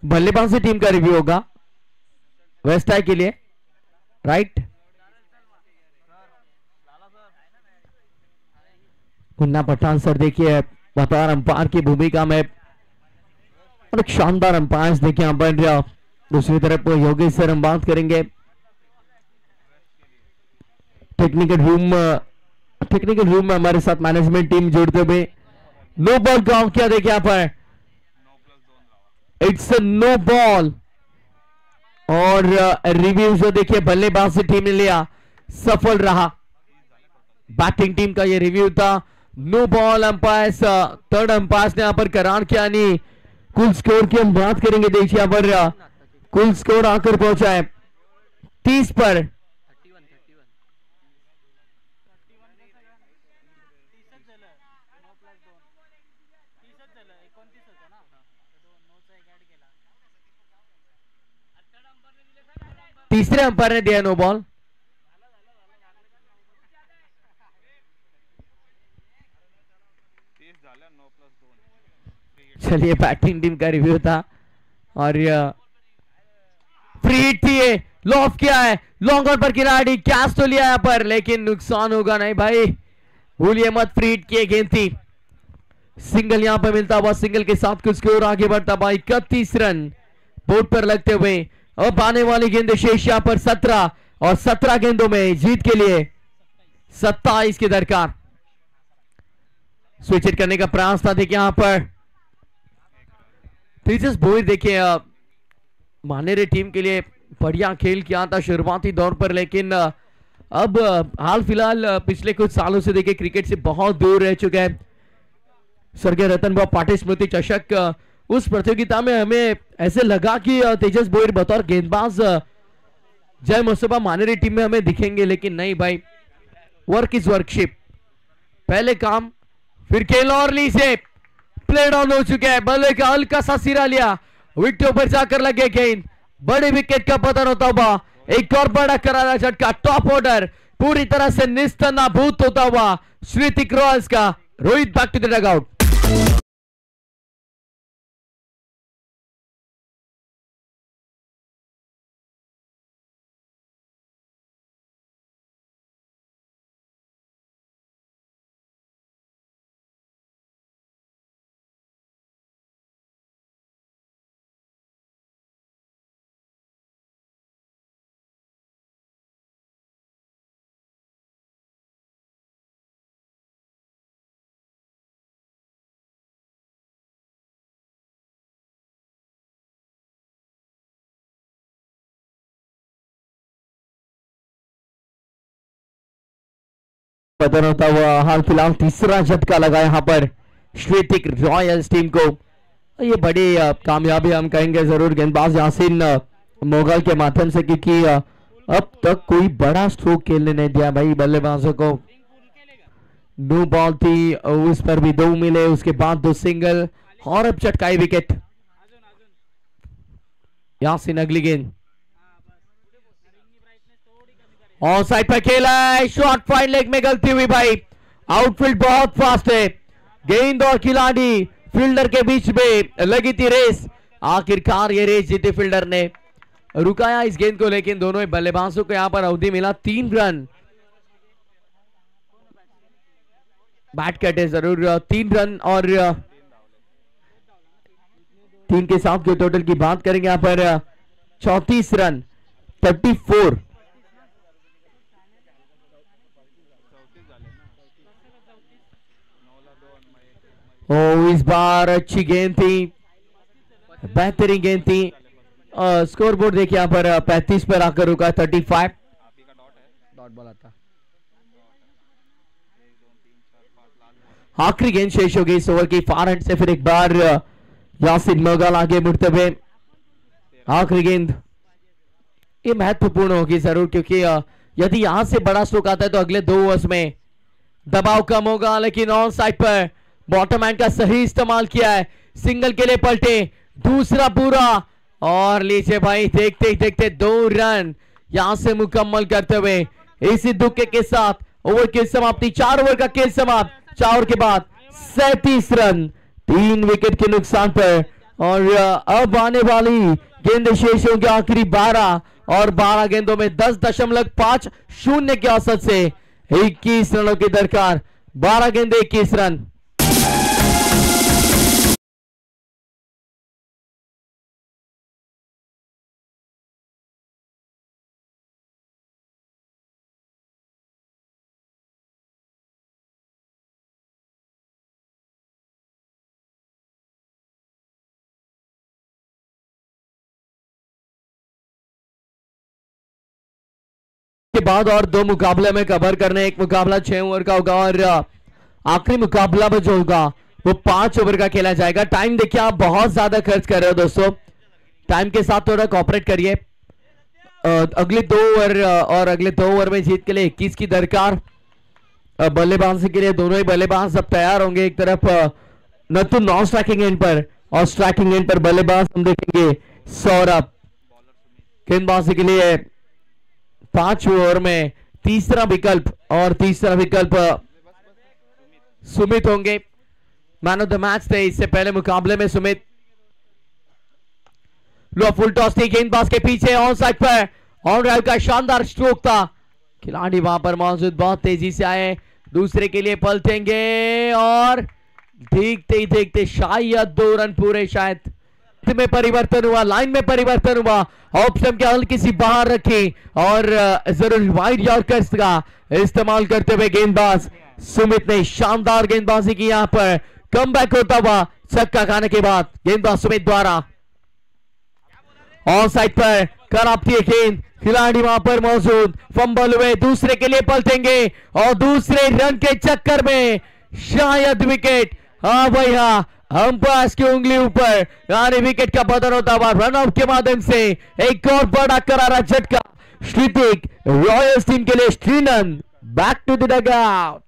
बल्लेबाजी टीम का रिव्यू होगा वेस्ट आई के लिए, राइट। मुन्ना पठान सर देखिए बतौर अंपायर की भूमिका में और एक शानदार अंपायर देखिए यहाँ पर। दूसरी तरफ योगेश सर हम बात करेंगे टेक्निकल रूम में हमारे साथ मैनेजमेंट टीम जोड़ते हुए नो बॉल काउंट किया, देखिए यहाँ पर इट्स अ नो बॉल। और रिव्यू जो देखिए बल्लेबाज से टीम ने लिया, सफल रहा। बैटिंग टीम का ये रिव्यू था, no ball. Umpires third umpires ने यहाँ पर करार किया। नहीं, कुल स्कोर की हम बात करेंगे, देखिए यहाँ पर कुल स्कोर आकर पहुंचा है 30 पर। तीसरे अंपायर ने दिया नो बॉल। चलिए बैटिंग टीम का रिव्यू था और फ्री हिट थी, ये लॉफ किया है, लॉन्ग ऑन पर खिलाड़ी कैच तो लिया यहाँ पर, लेकिन नुकसान होगा नहीं भाई, भूलिए मत, फ्री हिट की गेंद थी। सिंगल यहां पर मिलता हुआ, सिंगल के साथ कुछ स्कोर आगे बढ़ता भाई 31 रन बोर्ड पर लगते हुए। अब आने वाली गेंद शेष यहां पर 17 और 17 गेंदों में जीत के लिए 27 की दरकार। स्विच हिट करने का प्रयास था, देखिए यहां पर तेजस बोहिर, देखिए मानेरे टीम के लिए बढ़िया खेल किया था शुरुआती दौर पर, लेकिन अब हाल फिलहाल पिछले कुछ सालों से देखिए क्रिकेट से बहुत दूर रह चुका है। स्वर्गीय रतन बाबू पाटिल स्मृति चषक उस प्रतियोगिता में हमें ऐसे लगा कि तेजस बोहिर बतौर गेंदबाज जय मुस्तफा मानेरे टीम में हमें दिखेंगे, लेकिन नहीं भाई, वर्क इज वर्कशिप। पहले काम फिर खेल और ली से प्ले डाउन हो चुका है, बल्ले का हल्का सा सिरा लिया, विकेट ऊपर जाकर लगे गेंद, बड़े विकेट का पतन होता हुआ, एक और बड़ा करारा झटका, टॉप ऑर्डर पूरी तरह से निस्तनाभूत होता हुआ श्रीतिक रॉयल्स का। Rohit back to the dugout. पतन होता हुआ, हाल फिलहाल तीसरा झटका लगा यहाँ पर श्रीतिक रॉयल्स टीम को। ये बड़ी कामयाबी हम कहेंगे जरूर गेंदबाज यासीन मोगल के माध्यम से, क्योंकि अब तक कोई बड़ा स्ट्रोक खेलने नहीं दिया भाई बल्लेबाजों को। नो बॉल थी, उस पर भी 2 मिले, उसके बाद 2 सिंगल और अब चटकाई विकेट। यासीन अगली गेंद ऑन साइड पर खेला है, शॉट फाइन लेग में गलती हुई भाई, आउटफील्ड बहुत फास्ट है, गेंद और खिलाड़ी फील्डर के बीच में लगी थी रेस, आखिरकार ये रेस जीते फील्डर ने, रुकाया इस गेंद को, लेकिन दोनों ही बल्लेबाजों को यहां पर अवधि मिला 3 रन। बैट कटे जरूर 3 रन और 3 के साथ के टोटल की बात करेंगे यहां पर 34 रन 34। इस बार अच्छी गेंद थी, बेहतरीन गेंद थी। स्कोर बोर्ड देखिए यहाँ पर 35 पर आकर रुका 35। डॉट बॉल आता, आखिरी गेंद शेष हो गई इस ओवर की, फार हैंड से फिर एक बार यासिन मोगल आगे मुड़ते हुए। आखिरी गेंद ये महत्वपूर्ण होगी जरूर, क्योंकि यदि यहां से बड़ा स्ट्रोक आता है तो अगले 2 ओवर्स में दबाव कम होगा, लेकिन ऑन साइड पर बॉटम हैंड का सही इस्तेमाल किया है, सिंगल के लिए पलटे, दूसरा पूरा और लीजिए भाई, देखते ही देखते 2 रन यहां से मुकम्मल करते हुए इसी दुक्के के साथ ओवर की समाप्ति। 4 ओवर का खेल समाप्त, 4 ओवर के बाद 37 रन 3 विकेट के नुकसान पर। और अब आने वाली गेंद शेष होंगे आखिरी 12 और 12 गेंदों में 10.50 के औसत से 21 रनों की दरकार। 12 गेंदे 21 रन। बाद और 2 मुकाबले में कवर करने। एक मुकाबला 6 ओवर का होगा और आखिरी मुकाबला में जो होगा वो 5 ओवर का खेला जाएगा। टाइम देखिए, आप बहुत ज्यादा खर्च कर रहे हो दोस्तों, टाइम के साथ थोड़ा कोऑपरेट करिए। अगले 2 ओवर और अगले 2 ओवर में जीत के लिए 21 की दरकार। बल्लेबाजी के लिए दोनों ही बल्लेबाज अब तैयार होंगे। एक तरफ नतु नॉन स्ट्राइकिंग एंड पर और स्ट्राइकिंग एंड पर बल्लेबाज हम देखेंगे सौरभ। गेंदबाजी के लिए 5 ओवर में तीसरा विकल्प और तीसरा विकल्प सुमित होंगे। मैन ऑफ द मैच थे इससे पहले मुकाबले में सुमित। लो फुल टॉस थी, गेंदबाज के पीछे ऑन साइड पर ऑन ड्राइव का शानदार स्ट्रोक था। खिलाड़ी वहां पर मौजूद बहुत तेजी से आए, दूसरे के लिए पलटेंगे और देखते ही देखते शायद 2 रन पूरे। शायद में परिवर्तन हुआ, लाइन में परिवर्तन हुआ, ऑप्शन के हल्की सी बाहर रखी और जरूर वाइड यॉर्कर्स का इस्तेमाल करते हुए गेंदबाज सुमित ने शानदार गेंदबाजी की। यहां पर कमबैक होता हुआ छक्का खाने के बाद गेंदबाज सुमित द्वारा ऑन साइड पर करापती है गेंद। खिलाड़ी वहां पर मौजूद, फंबल हुए, दूसरे के लिए पलटेंगे और दूसरे रन के चक्कर में शायद विकेट। हाँ भाई हाँ, अंपायर की उंगली ऊपर, यानी विकेट का पतन होता हुआ रन आउट के माध्यम से एक और बड़ा करारा झटका श्रीतिक रॉयल्स टीम के लिए। Shrinand back to the dugout.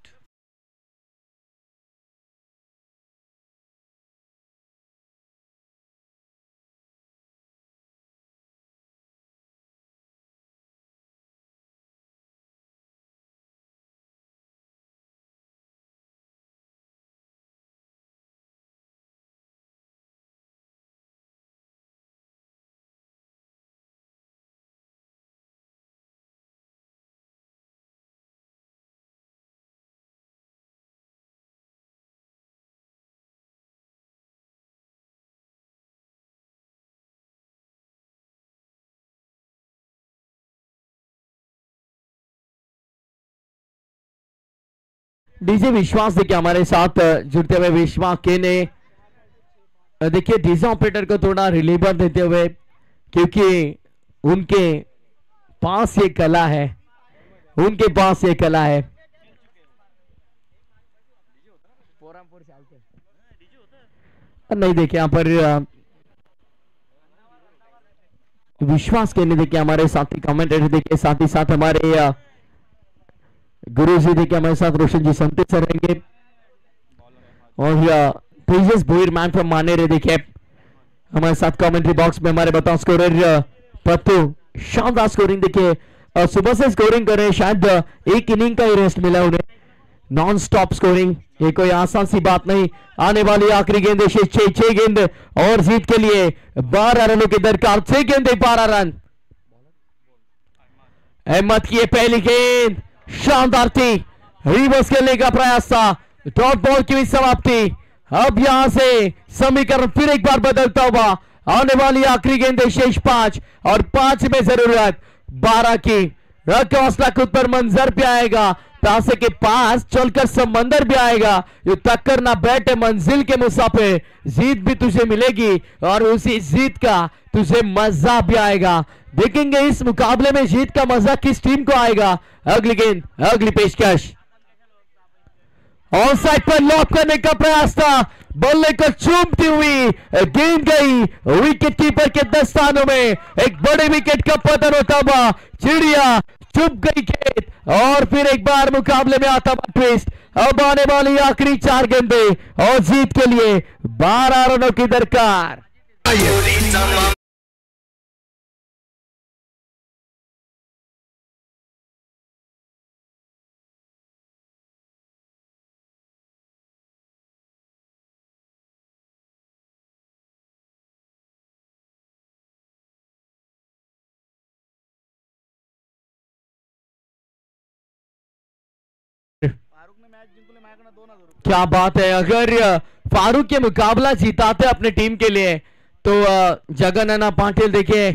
DJ Vishwas देखिए हमारे साथ जुड़ते हुए। विश्वास के ने देखिए डीजे ऑपरेटर को थोड़ा रिलीवर देते हुए, क्योंकि उनके पास ये कला है, उनके पास ये कला है। नहीं देखिए यहाँ पर विश्वास के ने देखिए हमारे साथी कमेंटेटर देखिए, साथ ही साथ हमारे गुरु जी देखिए हमारे साथ रोशन जी संते सर रहेंगे और तेजस भोईर मैन फ्रॉम मानेरे देखिए हमारे साथ कमेंट्री बॉक्स में। हमारे बताओ स्कोरर पत्तू शानदार स्कोरिंग देखिए, सुबह से स्कोरिंग कर रहे हैं, शायद एक इनिंग का ही रेस्ट मिला उन्हें, नॉन स्टॉप स्कोरिंग, ये कोई आसान सी बात नहीं। आने वाली आखिरी गेंद 6 गेंद और जीत के लिए 12 रनों की दरकार। 6 गेंदे 12 रन। अहमद की पहली गेंद शानदार थी, रिवर्स खेलने का प्रयास था, डॉट बॉल की भी समाप्ति। अब यहां से समीकरण फिर एक बार बदलता हुआ, आने वाली आखिरी गेंद शेष 5 और 5 में जरूरत 12 की। हौसला खुद पर मंजर पे आएगा, प्यासे के पास चलकर समंदर भी आएगा। ये टक्कर ना बैठे मंजिल के मुसाफिर, जीत भी तुझे मिलेगी और उसी जीत का तुझे मजा भी आएगा। देखेंगे इस मुकाबले में जीत का मजा किस टीम को आएगा। अगली गेंद, अगली पेशकश ऑन साइड पर लॉक करने का प्रयास था, बल्ले को चूमती हुई गेंद गई विकेट कीपर के दस्तानों में। एक बड़े विकेट का पतन होता हुआ, चिड़िया चुप गई खेत और फिर एक बार मुकाबले में आता हुआ ट्विस्ट। अब आने वाली आखिरी 4 गेंदे और जीत के लिए 12 रनों की दरकार। क्या बात है, अगर फारूक के मुकाबला जीताते अपने टीम के लिए तो जगन्नाथ पाटिल देखिए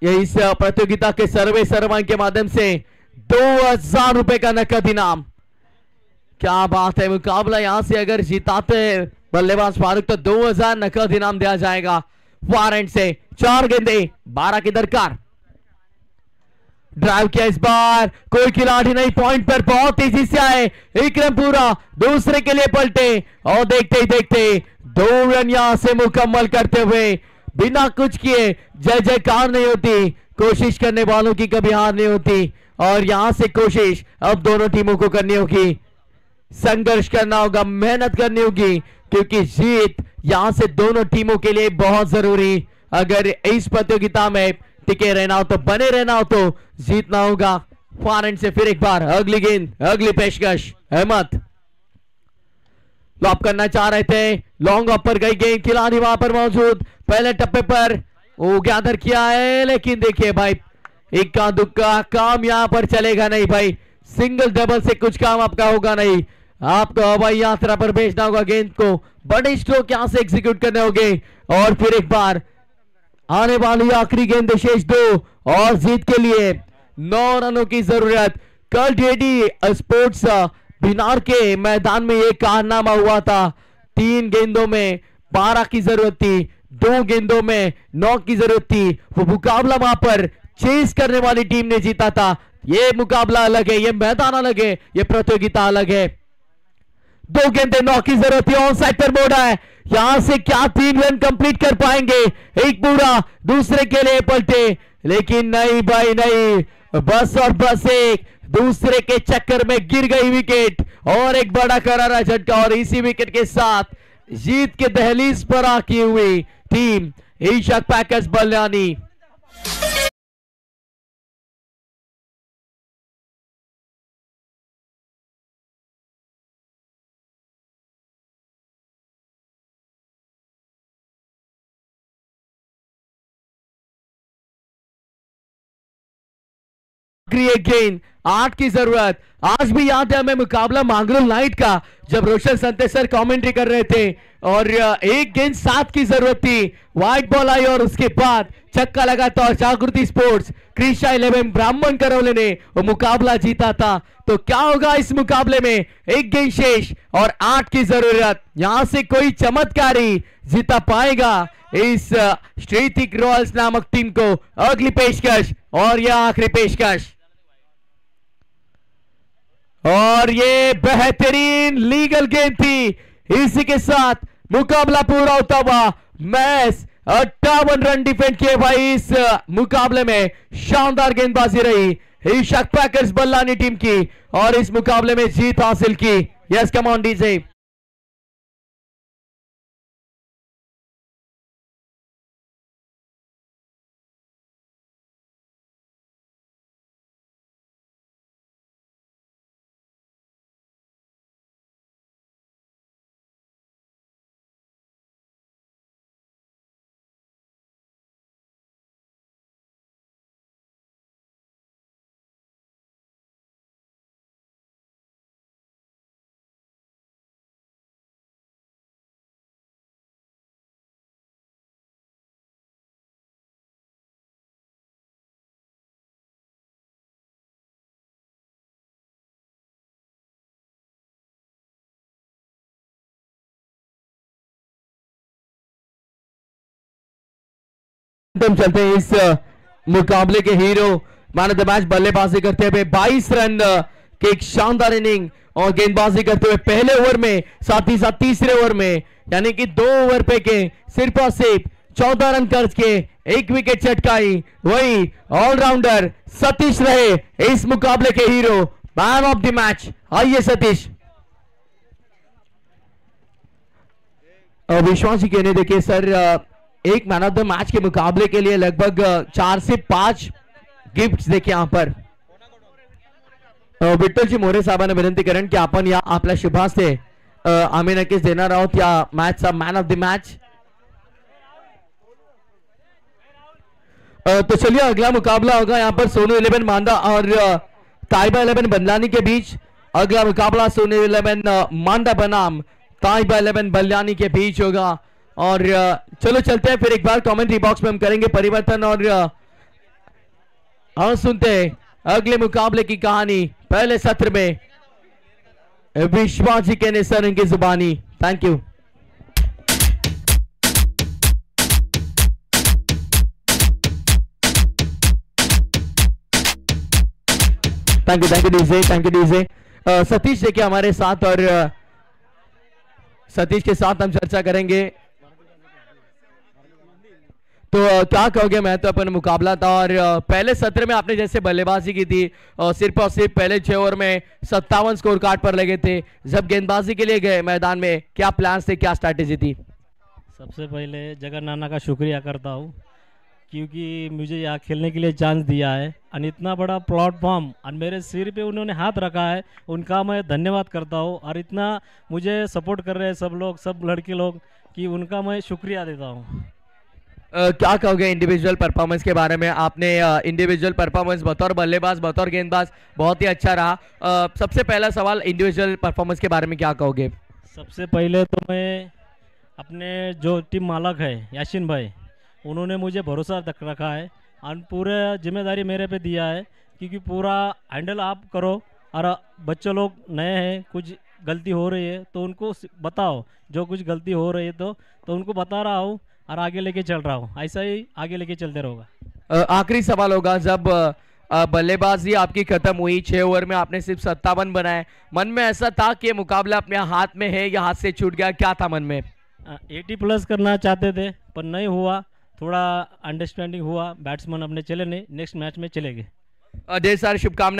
ये इस प्रतियोगिता के सर्वे सर्वांक के माध्यम से 2000 रुपए का नकद इनाम। क्या बात है, मुकाबला यहां से अगर जीताते बल्लेबाज फारूक तो 2000 नकद इनाम दिया जाएगा। वारंट से 4 गेंदे 12 की दरकार। ड्राइव किया इस बार, कोई खिलाड़ी नहीं पॉइंट पर, बहुत तेजी से आए विक्रम पूरा, दूसरे के लिए पलटे और देखते ही देखते 2 रन यहां से मुकम्मल करते हुए बिना कुछ किए जय जयकार नहीं होती, कोशिश करने वालों की कभी हार नहीं होती। और यहां से कोशिश अब दोनों टीमों को करनी होगी, संघर्ष करना होगा, मेहनत करनी होगी, क्योंकि जीत यहां से दोनों टीमों के लिए बहुत जरूरी। अगर इस प्रतियोगिता में टिके रहना हो तो, बने रहना हो तो जीतना होगा। फॉरेन से फिर एक बार अगली गेंद, अगली पेशकश, अहमद लॉप करना चाह रहे थे, लॉन्ग ऑफ पर गई गेंद, खिलाड़ी वहां पर मौजूद, पहले टप्पे पर वो गैदर किया है, लेकिन देखिए भाई इक्का दुक्का काम यहां पर चलेगा नहीं भाई, सिंगल डबल से कुछ काम आपका होगा नहीं, आपको हवाई यात्रा पर भेजना होगा गेंद को, बड़े स्ट्रोक यहां से एग्जीक्यूट करने होंगे। और फिर एक बार आने वाली आखिरी गेंद शेष 2 और जीत के लिए 9 रनों की जरूरत। कल डीडी स्पोर्ट्स बिनार के मैदान में यह कारनामा हुआ था, 3 गेंदों में 12 की जरूरत थी, 2 गेंदों में 9 की जरूरत थी, वो मुकाबला वहां पर चेस करने वाली टीम ने जीता था। ये मुकाबला अलग है, ये मैदान अलग है, ये प्रतियोगिता अलग है। 2 गेंदे 9 की जरूरत है, ऑन साइड पर मोड़ा है, यहां से क्या 3 रन कंप्लीट कर पाएंगे, एक पूरा, दूसरे के लिए पलटे, लेकिन नहीं भाई नहीं, बस और बस एक दूसरे के चक्कर में गिर गई विकेट और एक बड़ा करारा झटका। और इसी विकेट के साथ जीत के दहलीज पर आकी हुई टीम इशाक पैकर्स बल्यानी। गेंद 8 की जरूरत। आज भी याद है हमें मुकाबला मांगरोल नाइट का, जब रोशन संते सर कमेंट्री कर रहे थे और एक गेंद 7 की जरूरत थी, व्हाइट बॉल आई और उसके बाद छक्का लगा था और जागृति स्पोर्ट्स कृष्णा 11 ब्राह्मण करौले ने वो मुकाबला जीता था। तो क्या होगा इस मुकाबले में, एक गेंद शेष और 8 की जरूरत, यहां से कोई चमत्कारी जीता पाएगा इस स्ट्रेथिक रॉयल्स नामक टीम को। अगली पेशकश और यह आखिरी पेशकश, और ये बेहतरीन लीगल गेंद थी। इसी के साथ मुकाबला पूरा होता हुआ मैच 58 रन डिफेंड किए भाई। इस मुकाबले में शानदार गेंदबाजी रही इशाक पैकर्स बल्लानी टीम की और इस मुकाबले में जीत हासिल की। Yes come on DJ. हम चलते हैं इस मुकाबले के hero man of the match बल्लेबाजी करते हुए 22 रन के एक शानदार इनिंग और गेंदबाजी करते हुए पहले ओवर में, साथ ही साथ तीसरे ओवर में, यानी कि 2 ओवर पे के सिर्फ और सिर्फ 14 रन खर्च के 1 विकेट चटकाई, वही ऑलराउंडर सतीश रहे इस मुकाबले के hero, man of the match. आइए सतीश। विश्वास जी कहने देखिए सर, एक मैन ऑफ द मैच के मुकाबले के लिए लगभग 4 से 5 गिफ्ट्स देखिए यहाँ पर। विठ्ठलजी मोरे साहेबांना विनंती करेन की आपण या आपल्या शुभास्ते आम्ही नक्कीच देणार आहोत या मॅचचा मॅन ऑफ द मैच। तो चलिए अगला मुकाबला होगा यहाँ पर सोनू 11 मांडा और ताइबा 11 बल्लानी के बीच। अगला मुकाबला सोनू 11 मांडा बनाम ताइबा 11 बल्लानी के बीच होगा। और चलो चलते हैं फिर एक बार कमेंट्री बॉक्स में हम करेंगे परिवर्तन और सुनते हैं अगले मुकाबले की कहानी पहले सत्र में विश्वास जी के सर इनकी जुबानी। Thank you. Thank you DJ. Satish देखिए हमारे साथ, और सतीश के साथ हम चर्चा करेंगे। तो क्या कहोगे, मैं तो अपन मुकाबला था, और पहले सत्र में आपने जैसे बल्लेबाजी की थी, सिर्फ और सिर्फ पहले 6 ओवर में 57 स्कोर कार्ड पर लगे थे। जब गेंदबाजी के लिए गए मैदान में, क्या प्लान्स थे, क्या स्ट्रैटेजी थी? सबसे पहले जगन नाना का शुक्रिया करता हूँ, क्योंकि मुझे यहाँ खेलने के लिए चांस दिया है, और इतना बड़ा प्लेटफॉर्म और मेरे सिर पे उन्होंने हाथ रखा है, उनका मैं धन्यवाद करता हूँ। और इतना मुझे सपोर्ट कर रहे हैं सब लोग, सब लड़के लोग, कि उनका मैं शुक्रिया देता हूँ। क्या कहोगे इंडिविजुअल परफॉर्मेंस के बारे में? आपने इंडिविजुअल परफॉर्मेंस बतौर बल्लेबाज, बतौर गेंदबाज बहुत ही अच्छा रहा। सबसे पहला सवाल, इंडिविजुअल परफॉर्मेंस के बारे में क्या कहोगे? सबसे पहले तो मैं अपने जो टीम मालक है यासीन भाई, उन्होंने मुझे भरोसा रखा है और पूरा जिम्मेदारी मेरे पे दिया है, क्योंकि पूरा हैंडल आप करो, और बच्चे लोग नए हैं, कुछ गलती हो रही है तो उनको बताओ, जो कुछ गलती हो रही है तो उनको बता रहा हूँ और आगे लेके चल रहा हूँ, ऐसा ही आगे लेके चलते रहोगा। आखिरी सवाल होगा, जब बल्लेबाजी आपकी खत्म हुई, 6 ओवर में आपने सिर्फ 57 बनाए, मन में ऐसा था कि मुकाबला अपने हाथ में है या हाथ से छूट गया, क्या था मन में? 80+ करना चाहते थे पर नहीं हुआ, थोड़ा अंडरस्टैंडिंग हुआ, बैट्समैन अपने चले नहीं, नेक्स्ट मैच में चले गए। ढेर सारी शुभकामनाएं।